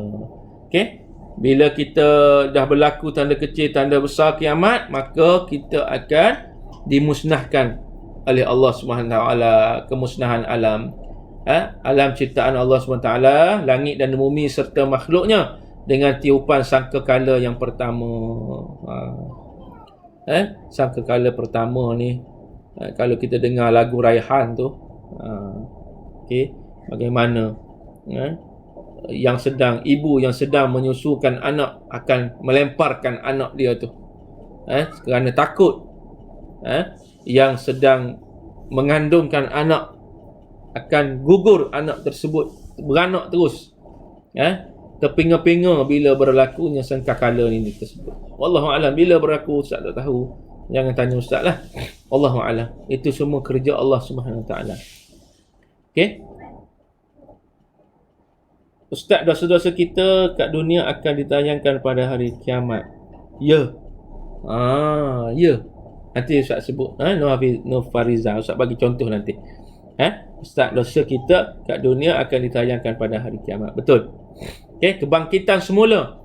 Okey. Bila kita dah berlaku tanda kecil, tanda besar kiamat, maka kita akan dimusnahkan oleh Allah Subhanahu Wa Taala, kemusnahan alam. Alam ciptaan Allah Subhanahu Wa Taala, langit dan bumi serta makhluknya dengan tiupan sangkakala yang pertama. Sangkakala pertama ni, kalau kita dengar lagu Raihan tu, okey, bagaimana ibu yang sedang menyusukan anak akan melemparkan anak dia tu kerana takut yang sedang mengandungkan anak akan gugur anak tersebut, beranak terus terpinga-pinga bila berlakunya sangkakala ini tersebut. Wallahu alam, bila berlaku Ustaz tak tahu, jangan tanya Ustaz lah. Wallahu alam, itu semua kerja Allah Subhanahu Wa Taala. Okey. Ustaz, dosa-dosa kita kat dunia akan ditayangkan pada hari kiamat. Ya. Ya. Nanti Ustaz sebut. Nur Fariza. Ustaz bagi contoh nanti. Ustaz, dosa kita kat dunia akan ditayangkan pada hari kiamat. Betul. Okey, kebangkitan semula.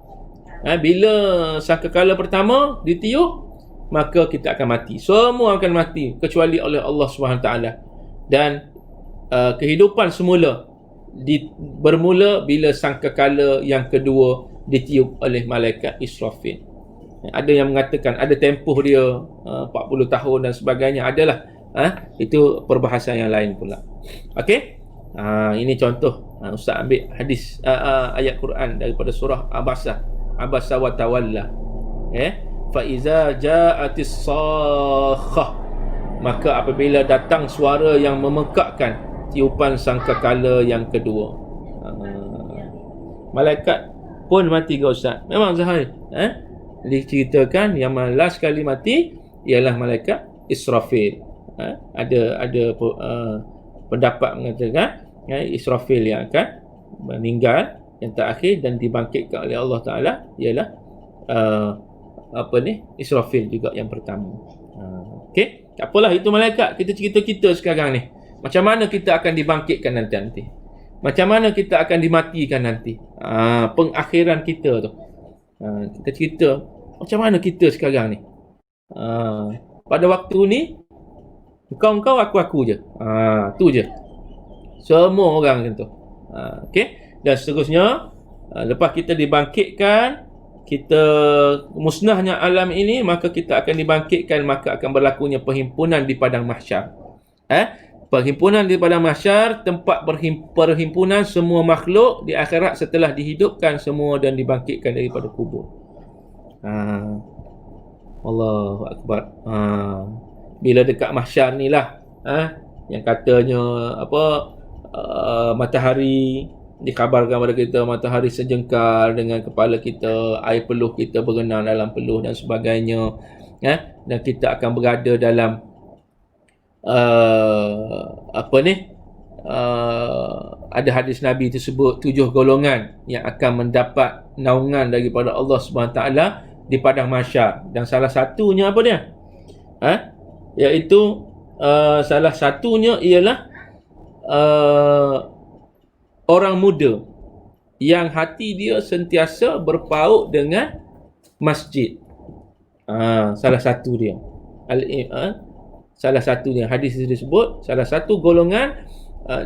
Bila sangkakala pertama ditiup, maka kita akan mati. Semua akan mati kecuali oleh Allah SWT. Dan kehidupan semula bermula bila sangkakala yang kedua ditiup oleh malaikat Israfil. Ada yang mengatakan ada tempoh dia 40 tahun dan sebagainya. Adalah itu perbahasan yang lain pula. Okey. Ini contoh. Ustaz ambil hadis ayat Quran daripada surah Abasa wa Tawalla. Fa iza ja'atis sakhah, maka apabila datang suara yang memekakkan, tiupan sangkakala yang kedua, malaikat pun mati ke Ustaz? Memang Zahir diceritakan yang last sekali mati ialah malaikat Israfil. Ada pendapat mengatakan Israfil yang akan meninggal yang terakhir dan dibangkitkan oleh Allah Ta'ala ialah Israfil juga yang pertama. Okey, tak apalah itu malaikat. Kita cerita kita sekarang ni, macam mana kita akan dibangkitkan nanti. Macam mana kita akan dimatikan nanti. Pengakhiran kita tu. Kita cerita macam mana kita sekarang ni. Pada waktu ni engkau aku je. Tu je. Semua orang macam tu. Okey. Dan seterusnya, lepas kita dibangkitkan, kita musnahnya alam ini, maka kita akan dibangkitkan, maka akan berlakunya perhimpunan di padang mahsyar. Perhimpunan di padang mahsyar, tempat perhimpunan semua makhluk di akhirat setelah dihidupkan semua dan dibangkitkan daripada kubur. Allahu Akbar. Bila dekat mahsyar ni lah, yang katanya matahari, dikabarkan kepada kita matahari sejengkal dengan kepala kita, air peluh kita berenang dalam peluh dan sebagainya, dan kita akan berada dalam ada hadis Nabi tersebut 7 golongan yang akan mendapat naungan daripada Allah SWT di padang mahsyar. Dan salah satunya apa dia? Iaitu salah satunya ialah orang muda yang hati dia sentiasa berpaut dengan masjid. Salah satu dia. Salah satunya hadis disebut salah satu golongan,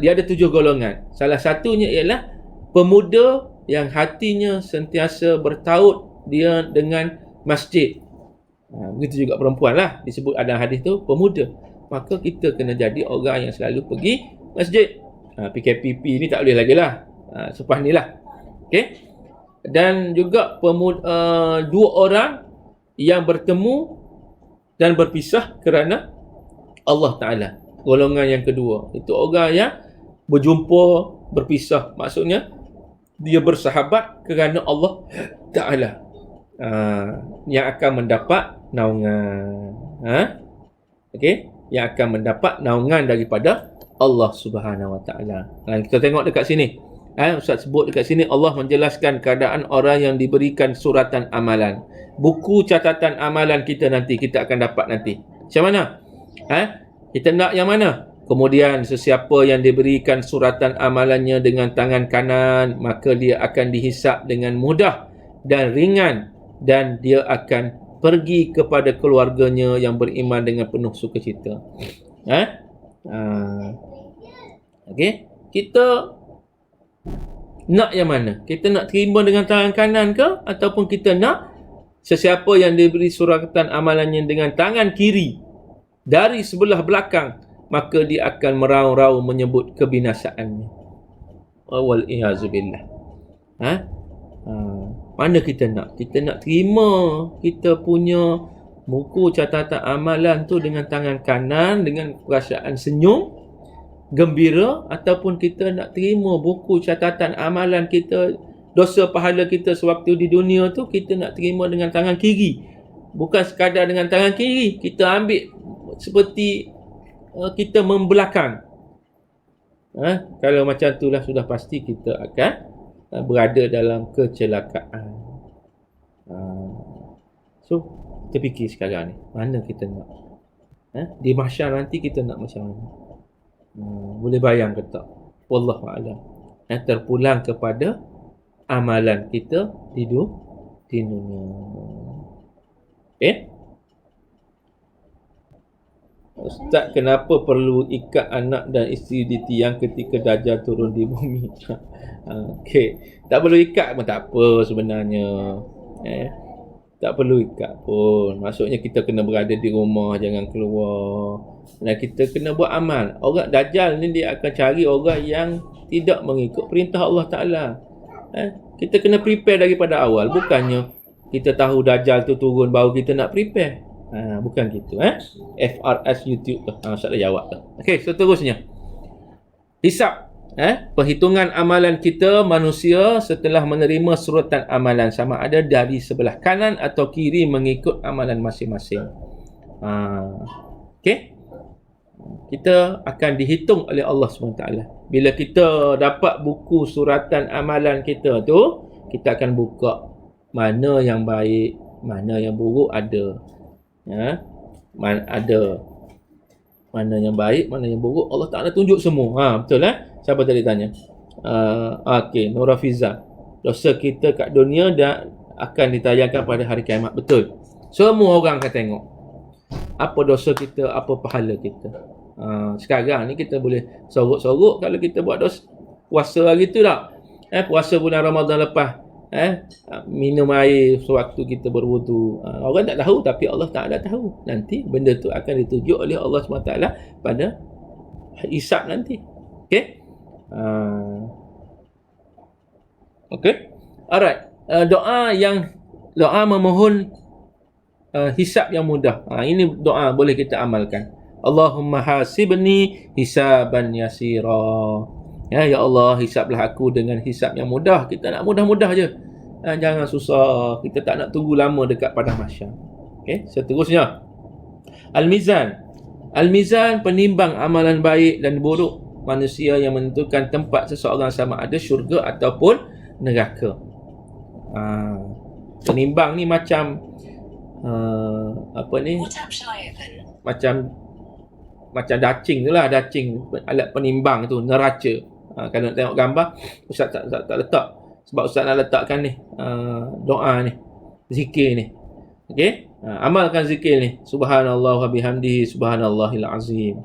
dia ada 7 golongan. Salah satunya ialah pemuda yang hatinya sentiasa bertaut dia dengan masjid. Begitu juga perempuan lah, disebut ada hadis tu pemuda. Maka kita kena jadi orang yang selalu pergi masjid. PKPP ni tak boleh lagi lah, selepas ni lah. Okay? dan juga dua orang yang bertemu dan berpisah kerana Allah Ta'ala. Golongan yang kedua, itu orang yang berjumpa, berpisah. Maksudnya, dia bersahabat kerana Allah Ta'ala. Yang akan mendapat naungan. Okey, yang akan mendapat naungan daripada Allah Subhanahu Wa Ta'ala. Kita tengok dekat sini. Ustaz sebut dekat sini, Allah menjelaskan keadaan orang yang diberikan suratan amalan. Buku catatan amalan kita nanti, kita akan dapat nanti. Macam mana? Kita nak yang mana? Kemudian sesiapa yang diberikan suratan amalannya dengan tangan kanan, maka dia akan dihisap dengan mudah dan ringan, dan dia akan pergi kepada keluarganya yang beriman dengan penuh sukacita. Okey, kita nak yang mana? Kita nak terima dengan tangan kanan ke, ataupun kita nak sesiapa yang diberi suratan amalannya dengan tangan kiri dari sebelah belakang, maka dia akan meraung-raung menyebut kebinasaannya. Wal-iyazubillah. Mana kita nak? Kita nak terima kita punya buku catatan amalan tu dengan tangan kanan, dengan perasaan senyum, gembira, ataupun kita nak terima buku catatan amalan kita, dosa pahala kita sewaktu di dunia tu, kita nak terima dengan tangan kiri. Bukan sekadar dengan tangan kiri, kita ambil seperti kita membelakang. Kalau macam itulah sudah pasti kita akan berada dalam kecelakaan. So, kita fikir sekarang ni, mana kita nak? Di mahsyar nanti kita nak macam mana? Boleh bayang ke tak? Wallahu a'lam. Terpulang kepada amalan kita di dunia. Ustaz, kenapa perlu ikat anak dan isteri di tiang ketika Dajjal turun di bumi? Okey, tak perlu ikat pun tak apa sebenarnya. Tak perlu ikat pun. Maksudnya kita kena berada di rumah, jangan keluar. Dan kita kena buat amal. Orang Dajjal ni dia akan cari orang yang tidak mengikut perintah Allah Ta'ala. Kita kena prepare daripada awal. Bukannya kita tahu Dajjal tu turun baru kita nak prepare. Bukan gitu. FRS YouTube tu. Ustaz dah jawab tu. Okey, seterusnya. Hisab. Perhitungan amalan kita manusia setelah menerima suratan amalan, sama ada dari sebelah kanan atau kiri mengikut amalan masing-masing. Okey. Kita akan dihitung oleh Allah SWT. Bila kita dapat buku suratan amalan kita tu, kita akan buka mana yang baik, mana yang buruk ada. Ada mana yang baik, mana yang buruk, Allah Ta'ala tunjuk semua. Betul Siapa tadi tanya? Okey, Norafiza. Dosa kita kat dunia dan akan ditayangkan pada hari kiamat. Betul. Semua orang akan tengok apa dosa kita, apa pahala kita. Sekarang ni kita boleh sorok-sorok kalau kita buat dosa. Puasa hari tu tak? Puasa bulan Ramadan lepas. Minum air sewaktu kita berwudu. Orang tak tahu, tapi Allah Ta'ala tahu. Nanti benda tu akan ditunjuk oleh Allah SWT pada hisab nanti. Okey? Okey? Alright. Doa memohon hisab yang mudah. Ini doa boleh kita amalkan. Allahumma hasibni hisaban yasira. Ya Allah, hisablah aku dengan hisab yang mudah. Kita nak mudah-mudah je. Jangan susah. Kita tak nak tunggu lama dekat padang mahsyar. Okey, seterusnya. Al-Mizan. Al-Mizan penimbang amalan baik dan buruk manusia yang menentukan tempat seseorang sama ada syurga ataupun neraka. Penimbang ni macam macam dacing tu lah, alat penimbang tu, neraca. Kalau nak tengok gambar, Ustaz tak letak. Sebab Ustaz nak letakkan ni, doa ni, zikir ni. Okey? Amalkan zikir ni. Subhanallah wa bihamdihi subhanallahil azim.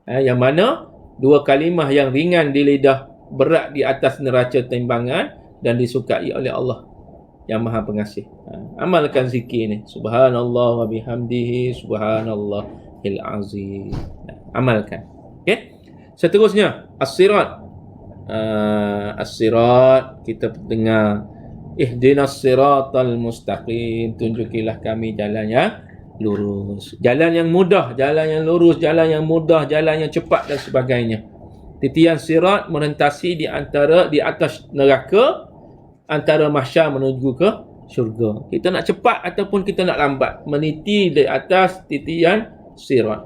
Yang mana dua kalimah yang ringan di lidah, berat di atas neraca timbangan dan disukai oleh Allah yang Maha Pengasih. Amalkan zikir ni. Subhanallah wa bihamdihi subhanallahil azim. Amalkan. Okey? Seterusnya, as-sirat. As-sirat, kita dengar Ihdinas siratal mustaqim, tunjukilah kami jalan yang lurus, jalan yang mudah, jalan yang lurus, jalan yang mudah, jalan yang cepat dan sebagainya. Titian sirat merentasi di atas neraka, antara mahsyar menuju ke syurga. Kita nak cepat ataupun kita nak lambat, meniti di atas titian sirat.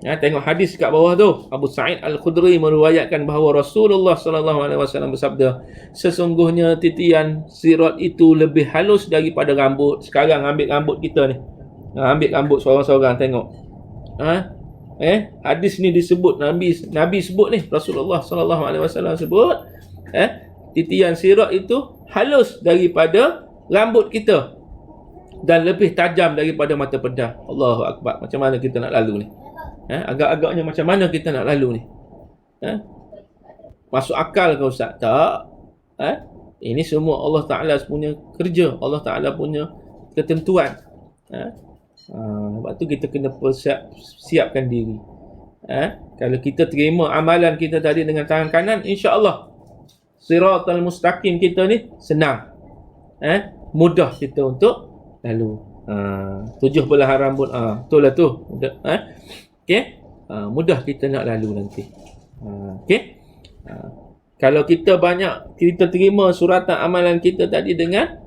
Ya, tengok hadis kat bawah tu. Abu Sa'id Al-Khudri meriwayatkan bahawa Rasulullah sallallahu alaihi wasallam bersabda, sesungguhnya titian sirat itu lebih halus daripada rambut. Sekarang ambil rambut kita ni. Ambil rambut seorang-seorang tengok. Hadis ni disebut Nabi sebut ni, Rasulullah sallallahu alaihi wasallam sebut, titian sirat itu halus daripada rambut kita dan lebih tajam daripada mata pedang. Allahu akbar. Macam mana kita nak lalu ni? Agak-agaknya macam mana kita nak lalu ni? Masuk akal ke Ustaz? Tak. Ini semua Allah Ta'ala punya kerja, Allah Ta'ala punya ketentuan. Sebab tu kita kena siapkan diri. Kalau kita terima amalan kita tadi dengan tangan kanan, insya-Allah siratal mustaqim kita ni senang. Mudah kita untuk lalu. 7 belahan rambut. Betul lah tu. Okey. Mudah kita nak lalu nanti. Okey. Kalau kita terima suratan amalan kita tadi dengan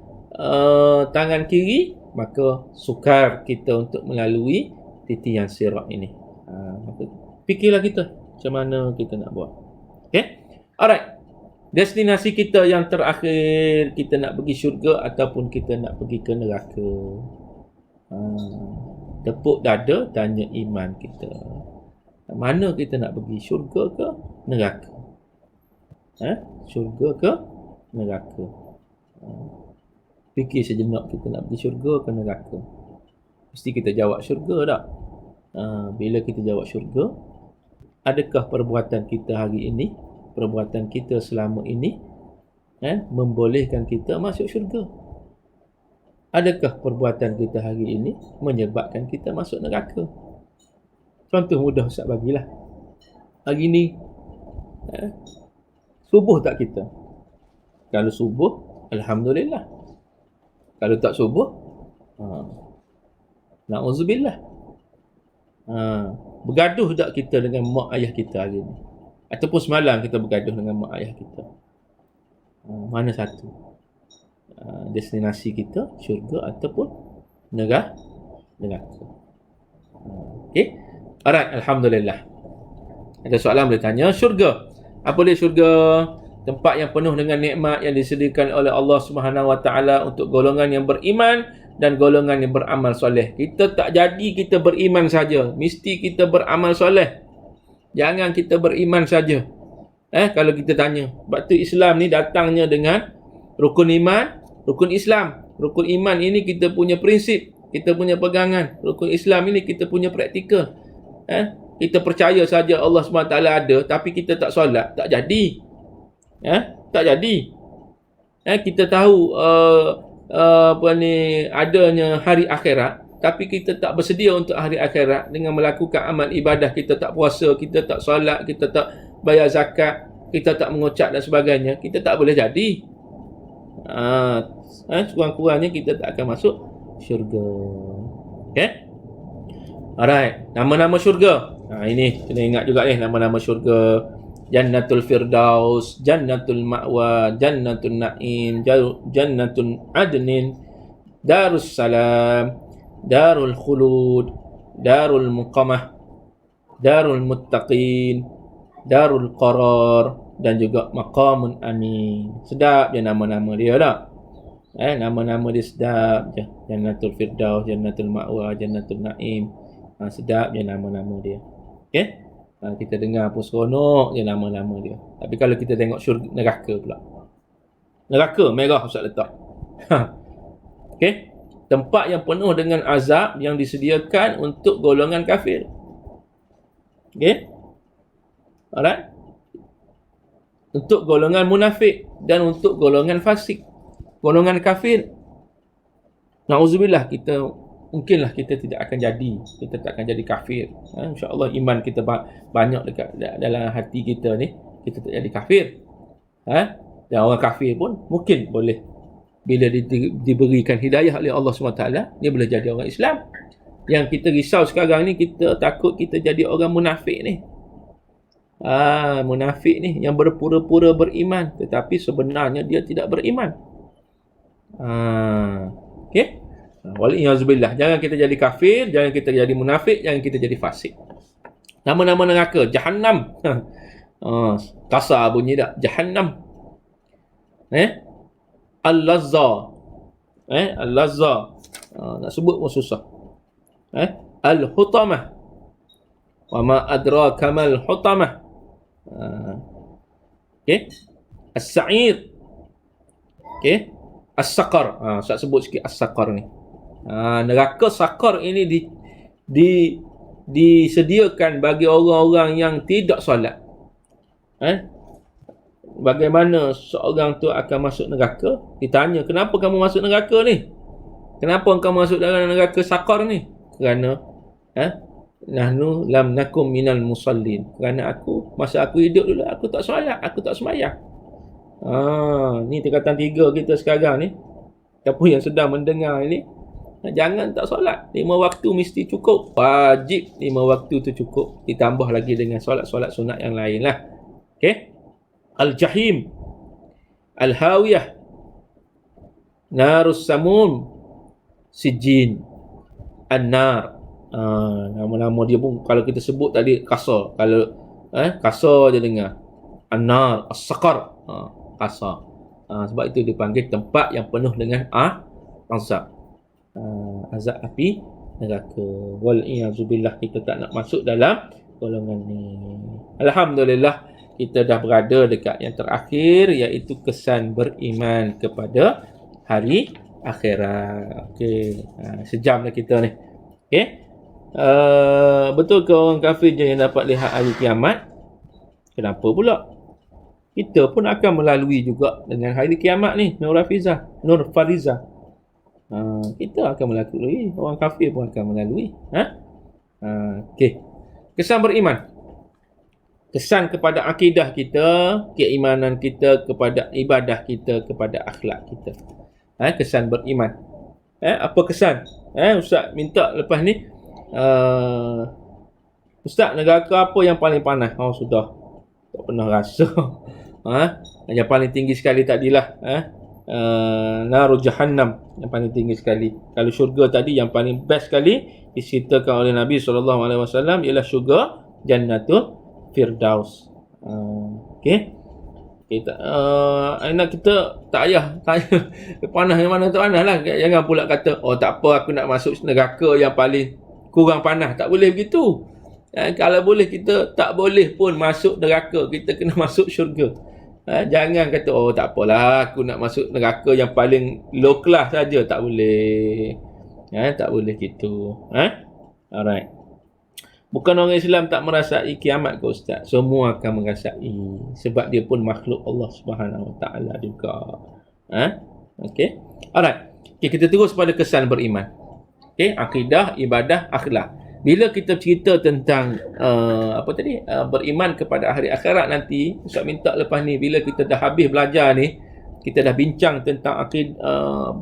tangan kiri, maka sukar kita untuk melalui titian sirat ini. Maka fikirlah kita macam mana kita nak buat. Okey. Alright. Destinasi kita yang terakhir, kita nak pergi syurga ataupun kita nak pergi ke neraka. Tepuk dada, tanya iman kita. Mana kita nak pergi, syurga ke neraka? Syurga ke neraka? Fikir sejenak, kita nak pergi syurga ke neraka? Mesti kita jawab syurga tak? Bila kita jawab syurga, adakah perbuatan kita hari ini, perbuatan kita selama ini membolehkan kita masuk syurga? Adakah perbuatan kita hari ini menyebabkan kita masuk neraka? Contoh mudah Ustaz bagilah. Hari ni subuh tak kita? Kalau subuh, alhamdulillah. Kalau tak subuh, na'udzubillah. Bergaduh tak kita dengan mak ayah kita hari ni? Ataupun semalam kita bergaduh dengan mak ayah kita? Mana satu? Destinasi kita syurga ataupun neraka. Okey. Alright, alhamdulillah. Ada soalan boleh tanya. Syurga. Apa dia syurga? Tempat yang penuh dengan nikmat yang disediakan oleh Allah Subhanahu Wa Taala untuk golongan yang beriman dan golongan yang beramal soleh. Kita tak jadi kita beriman saja, mesti kita beramal soleh. Jangan kita beriman saja. Kalau kita tanya, sebab tu Islam ni datangnya dengan rukun iman, rukun Islam. Rukun iman ini kita punya prinsip, kita punya pegangan. Rukun Islam ini kita punya praktikal. Kita percaya saja Allah SWT ada, tapi kita tak solat, tak jadi. Tak jadi. Kita tahu adanya hari akhirat, tapi kita tak bersedia untuk hari akhirat dengan melakukan amal ibadah. Kita tak puasa, kita tak solat, kita tak bayar zakat, kita tak mengucap dan sebagainya. Kita tak boleh jadi. Kurang-kurangnya kita tak akan masuk syurga. Okay? Alright, nama-nama syurga. Ini kena ingat juga ni nama-nama syurga. Jannatul Firdaus, Jannatul Ma'wa, Jannatul Na'im, Jannatul Adnin, Darus Salam, Darul Khulud, Darul Muqamah, Darul Muttaqin, Darul Qarar, dan juga Maqamun Amin. Sedap je nama-nama dia tak? Nama-nama dia sedap je. Jannatul Firdaus, Jannatul Ma'wa, Jannatul Na'im. Sedap je nama-nama dia. Okay? Kita dengar pun seronok je nama-nama dia. Tapi kalau kita tengok syurga, neraka pula. Neraka merah Ustaz letak. Okay? Tempat yang penuh dengan azab yang disediakan untuk golongan kafir. Okay? Alright? Untuk golongan munafik dan untuk golongan fasik. Golongan kafir, na'udzubillah, mungkinlah kita tidak akan jadi. Kita tak akan jadi kafir. InsyaAllah iman kita banyak dekat dalam hati kita ni. Kita tak jadi kafir. Dan orang kafir pun mungkin boleh bila diberikan hidayah oleh Allah SWT, dia boleh jadi orang Islam. Yang kita risau sekarang ni, kita takut kita jadi orang munafik ni. Munafik ni yang berpura-pura beriman tetapi sebenarnya dia tidak beriman. Okey. Waliyazubillah. Jangan kita jadi kafir, jangan kita jadi munafik, jangan kita jadi fasik. Nama-nama neraka, Jahannam. Kasar bunyi tak? Jahannam. Al-Lazza. Al-Lazza. Nak sebut pun susah. Al-Hutamah. Wa ma adraka mal hutamah. Okey. As-Sa'ir. Okey. As-Saqar. Saya sebut sikit As-Saqar ni. Neraka Saqar ini disediakan bagi orang-orang yang tidak solat. Bagaimana seorang tu akan masuk neraka? Ditanya, kenapa kamu masuk neraka ni? Kenapa engkau masuk dalam neraka Saqar ni? Kerana nahnu lam nakum minal musallin. Kerana masa aku hidup dulu, aku tak solat, aku tak sembahyang. Ni tingkatan 3 kita sekarang ni. Siapa yang sedang mendengar ini, jangan tak solat. 5 waktu mesti cukup. Wajib 5 waktu tu cukup. Ditambah lagi dengan solat-solat sunat yang lain lah. Okay. Al-Jahim. Al-Hawiyah. Narus Samum. Sijin. An-Nar. Nama-nama dia pun kalau kita sebut tadi kasar. Kalau kasar je dengar. An-Nar. As-Saqar. Kasar. Sebab itu dipanggil tempat yang penuh dengan azab. Azab api neraka. Wal-iyazubillah, kita tak nak masuk dalam golongan ni. Alhamdulillah, kita dah berada dekat yang terakhir, iaitu kesan beriman kepada hari akhirat. Okey, sejam dah kita ni. Okey. Betul ke orang kafir je yang dapat lihat hari kiamat? Kenapa pula? Kita pun akan melalui juga dengan hari kiamat ni, Nur Fariza. Kita akan melalui, orang kafir pun akan melalui. Okey. Kesan beriman. Kesan kepada akidah kita, keimanan kita, kepada ibadah kita, kepada akhlak kita. Kesan beriman. Apa kesan? Ustaz minta lepas ni, Ustaz, neraka apa yang paling panas? Sudah tak pernah rasa. Yang paling tinggi sekali tadilah Naru Jahannam, yang paling tinggi sekali. Kalau syurga tadi, yang paling best sekali diceritakan oleh Nabi SAW ialah syurga Jannatul Firdaus. Okey. Kita kita tak payah panas yang mana tak panas lah. Jangan pula kata, tak apa, aku nak masuk neraka yang paling kurang panas. Tak boleh begitu. Kalau boleh, kita tak boleh pun masuk neraka, kita kena masuk syurga. Jangan kata, tak apalah, aku nak masuk neraka yang paling low class saja. Tak boleh. Tak boleh gitu. Alright. Bukan orang Islam tak merasai kiamat ke Ustaz? Semua akan merasai. Sebab dia pun makhluk Allah Subhanahu Wa Taala juga. Okey. Alright. Okay, kita terus pada kesan beriman. Okey, akidah, ibadah, akhlak. Bila kita cerita tentang beriman kepada hari akhirat nanti, Ustaz minta lepas ni, bila kita dah habis belajar ni, kita dah bincang tentang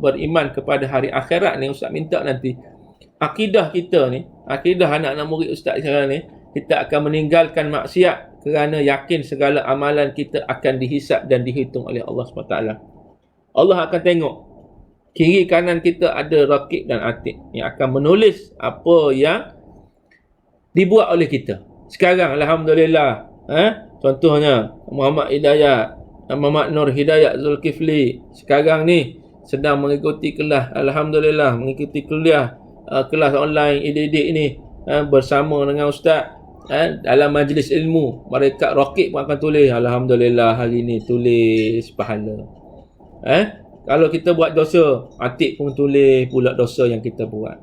beriman kepada hari akhirat ni, Ustaz minta nanti akidah kita ni, akidah anak-anak murid Ustaz sekarang ni, kita akan meninggalkan maksiat kerana yakin segala amalan kita akan dihisap dan dihitung oleh Allah SWT. Allah akan tengok kiri kanan kita ada rakib dan atid yang akan menulis apa yang dibuat oleh kita. Sekarang Alhamdulillah, contohnya Muhammad Hidayat, Muhammad Nur Hidayat Zulkifli sekarang ni sedang mengikuti kelas, Alhamdulillah, mengikuti kuliah, kelas online didik ni bersama dengan Ustaz dalam majlis ilmu. Mereka rakib pun akan tulis, Alhamdulillah hari ni tulis pahala. Kalau kita buat dosa, atid pun tulis pula dosa yang kita buat.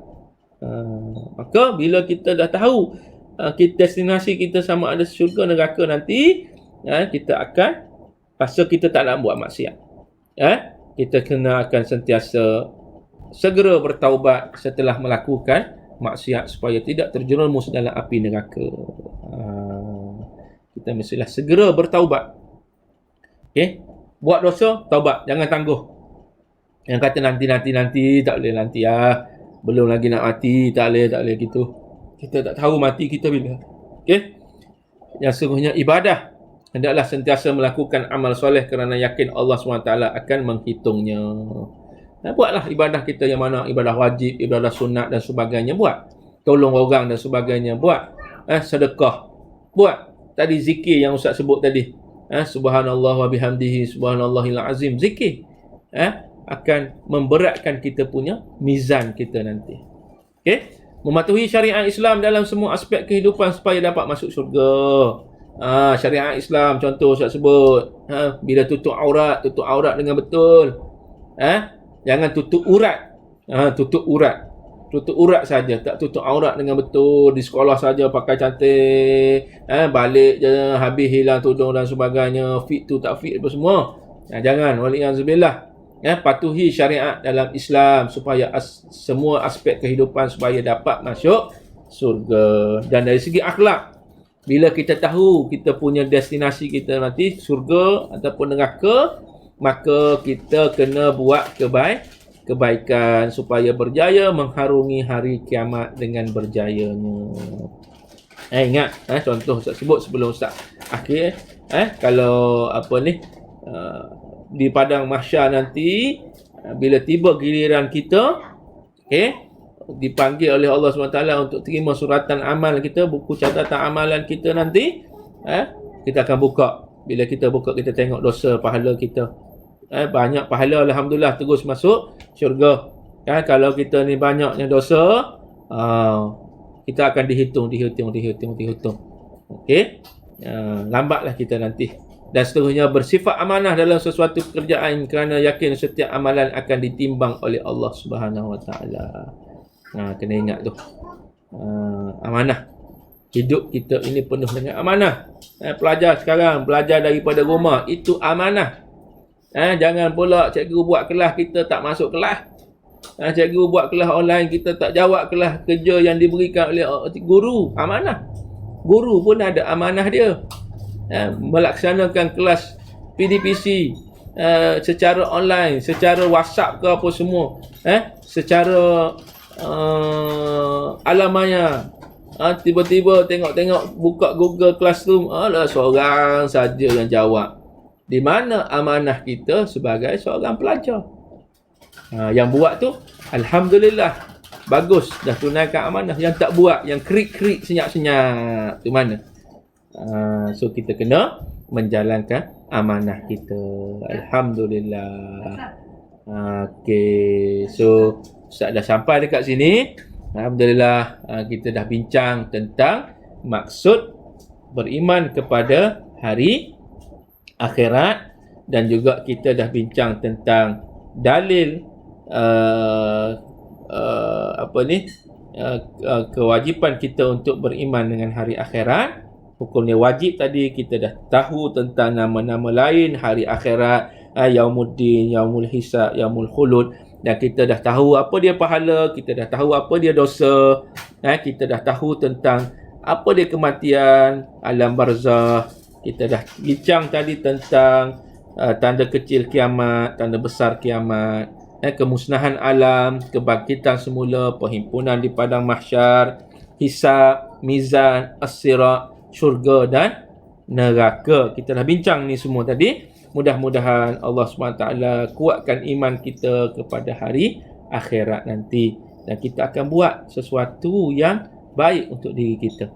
Maka bila kita dah tahu destinasi kita sama ada syurga neraka nanti, kita akan rasa kita tak nak buat maksiat. Kita kena akan sentiasa segera bertaubat setelah melakukan maksiat supaya tidak terjerumus dalam api neraka. Kita mestilah segera bertaubat. Okey, buat dosa, taubat, jangan tangguh. Yang kata nanti, tak boleh nanti lah. Belum lagi nak mati, tak boleh gitu. Kita tak tahu mati kita bila. Okey? Yang sesungguhnya ibadah hendaklah sentiasa melakukan amal soleh kerana yakin Allah SWT akan menghitungnya. Buatlah ibadah kita yang mana ibadah wajib, ibadah sunat dan sebagainya, buat. Tolong orang dan sebagainya, buat. Sedekah, buat. Tadi zikir yang Ustaz sebut tadi. Subhanallah wa bihamdihi, subhanallahil azim. Zikir. Akan memberatkan kita punya mizan kita nanti. Okey? Mematuhi syariat Islam dalam semua aspek kehidupan supaya dapat masuk syurga. Syariat Islam contoh Ustaz sebut. Bila tutup aurat dengan betul. Jangan tutup urat. Tutup urat saja, tak tutup aurat dengan betul. Di sekolah saja pakai cantik, balik je habis hilang tudung dan sebagainya, fit tu tak fit apa semua. Jangan, wali'azubillah. Patuhi syariat dalam Islam supaya semua aspek kehidupan supaya dapat masuk surga. Dan dari segi akhlak, bila kita tahu kita punya destinasi kita nanti surga ataupun neraka, maka kita kena buat kebaikan supaya berjaya mengharungi hari kiamat dengan berjayanya. Ingat contoh Ustaz sebut sebelum Ustaz akhir, kalau di padang mahsyar nanti, bila tiba giliran kita, dipanggil oleh Allah SWT untuk terima suratan amal kita, buku catatan amalan kita nanti, kita akan buka. Bila kita buka, kita tengok dosa pahala kita. Banyak pahala, alhamdulillah, terus masuk syurga. Kalau kita ni banyaknya dosa, kita akan dihitung. Okey, lambatlah kita nanti. Dan seterusnya bersifat amanah dalam sesuatu pekerjaan kerana yakin setiap amalan akan ditimbang oleh Allah Subhanahu Wa Taala. Kena ingat tu. Amanah. Hidup kita ini penuh dengan amanah. Pelajar sekarang belajar daripada rumah, itu amanah. Jangan pula cikgu buat kelas kita tak masuk kelas. Cikgu buat kelas online kita tak jawab kelas kerja yang diberikan oleh guru. Amanah. Guru pun ada amanah dia. Melaksanakan kelas PDPC secara online, secara WhatsApp ke apa semua, secara alamaya. Tiba-tiba tengok buka Google Classroom, seorang saja yang jawab. Di mana amanah kita sebagai seorang pelajar? Yang buat tu alhamdulillah, bagus, dah tunaikan amanah. Yang tak buat, yang krik-krik senyap-senyap, tu mana? So kita kena menjalankan amanah kita. Alhamdulillah. Okey, so Ustaz dah sampai dekat sini. Alhamdulillah, kita dah bincang tentang maksud beriman kepada hari akhirat, dan juga kita dah bincang tentang dalil kewajipan kita untuk beriman dengan hari akhirat. Hukumnya wajib tadi, kita dah tahu tentang nama-nama lain hari akhirat, Yaumuddin, Yaumul Hisab, Yaumul Khulud, dan kita dah tahu apa dia pahala, kita dah tahu apa dia dosa, kita dah tahu tentang apa dia kematian, alam barzah. Kita dah bincang tadi tentang tanda kecil kiamat, tanda besar kiamat, kemusnahan alam, kebangkitan semula, perhimpunan di padang mahsyar, hisab, mizan, as-sirat, syurga dan neraka. Kita dah bincang ni semua tadi. Mudah-mudahan Allah SWT kuatkan iman kita kepada hari akhirat nanti, dan kita akan buat sesuatu yang baik untuk diri kita.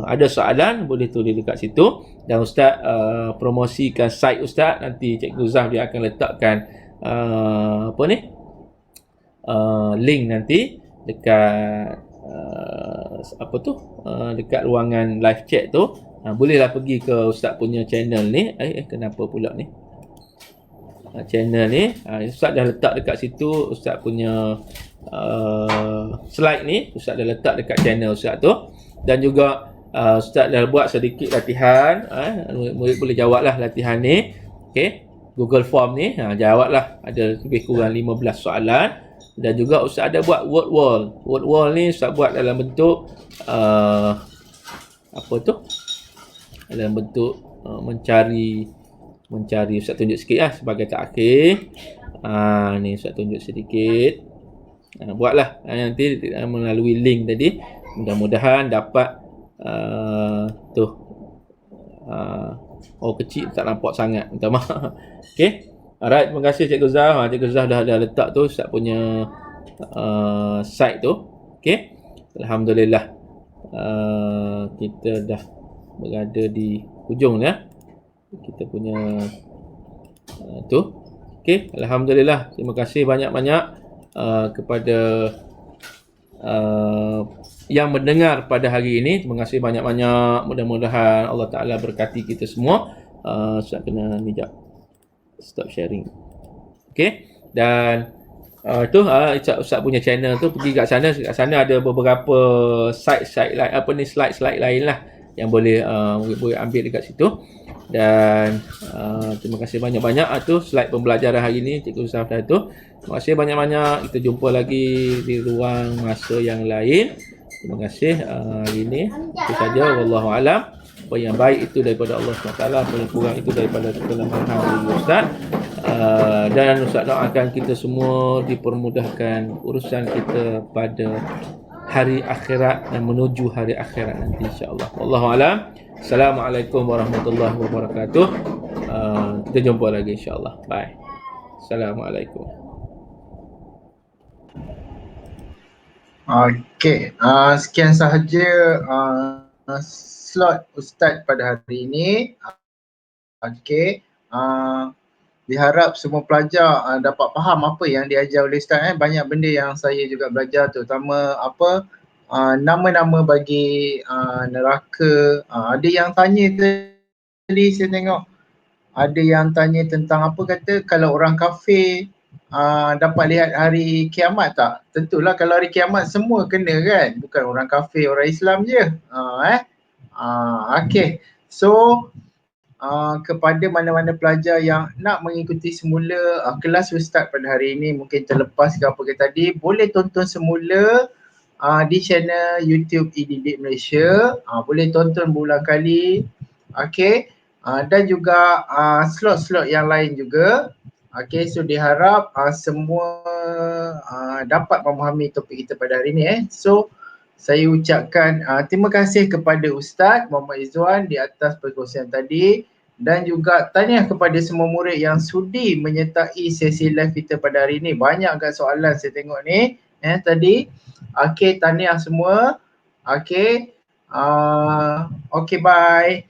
Ada soalan boleh tulis dekat situ, dan Ustaz promosikan site Ustaz. Nanti Cikgu Zaf dia akan letakkan link nanti dekat dekat ruangan live chat tu. Bolehlah pergi ke Ustaz punya channel ni. Kenapa pula ni? Channel ni Ustaz dah letak dekat situ. Ustaz punya slide ni Ustaz dah letak dekat channel Ustaz tu. Dan juga Ustaz dah buat sedikit latihan. Murid boleh jawablah latihan ni. Okey, Google Form ni, jawablah. Ada lebih kurang 15 soalan. Dan juga Ustaz ada buat word wall. Word wall ni Ustaz buat dalam bentuk dalam bentuk mencari mencari. Ustaz tunjuk sikit lah sebagai takhir. Ni Ustaz tunjuk sedikit. Buatlah nanti melalui link tadi. Mudah-mudahan dapat tu. Kecil tak nampak sangat. Minta maaf. Okey. Alright, terima kasih Cikgu Zah. Cikgu Zah dah letak tu Ustaz punya site tu. Okey. Alhamdulillah. Kita dah berada di hujung ya. Kita punya tu. Okey, alhamdulillah. Terima kasih banyak-banyak kepada yang mendengar pada hari ini. Terima kasih banyak-banyak. Mudah-mudahan Allah Taala berkati kita semua. Ustaz kena ni jap. Stop sharing. Okey. Dan tu Ustaz punya channel tu, pergi kat sana. Kat sana ada beberapa slide lain, slide lain lah yang boleh ambil dekat situ. Dan terima kasih banyak-banyak tu slide pembelajaran hari ni Cikgu Safdah tu. Terima kasih banyak-banyak. Kita jumpa lagi di ruang masa yang lain. Terima kasih hari ini. Itu saja, wallahu alam. Apa yang baik itu daripada Allah SWT, apa yang kurang itu daripada kelemahan dari Ustaz. Dan Ustaz doakan kita semua dipermudahkan urusan kita pada hari akhirat dan menuju hari akhirat nanti insya-Allah. Wallahu alam. Assalamualaikum warahmatullahi wabarakatuh. Kita jumpa lagi insya-Allah. Bye. Assalamualaikum.
Okey, sekian sahaja slot Ustaz pada hari ini. Okey, diharap semua pelajar dapat faham apa yang diajar oleh Ustaz. Banyak benda yang saya juga belajar, terutama nama-nama bagi neraka. Ada yang tanya tadi saya tengok, ada yang tanya tentang apa kata kalau orang kafir dapat lihat hari kiamat tak? Tentulah kalau hari kiamat semua kena kan, bukan orang kafir, orang Islam je. Okey. So kepada mana-mana pelajar yang nak mengikuti semula kelas Ustaz pada hari ini, mungkin terlepas ke apa ke tadi, boleh tonton semula di channel YouTube eDidik Malaysia. Boleh tonton berulang kali. Okey. Dan juga slot-slot yang lain juga. Okey, so diharap semua dapat memahami topik kita pada hari ini. So saya ucapkan terima kasih kepada Ustaz Muhammad Izzuan di atas perkongsian tadi, dan juga tahniah kepada semua murid yang sudi menyertai sesi live kita pada hari ini. Banyak agak soalan saya tengok ni tadi. Okey, tahniah semua. Okey. Okey, bye.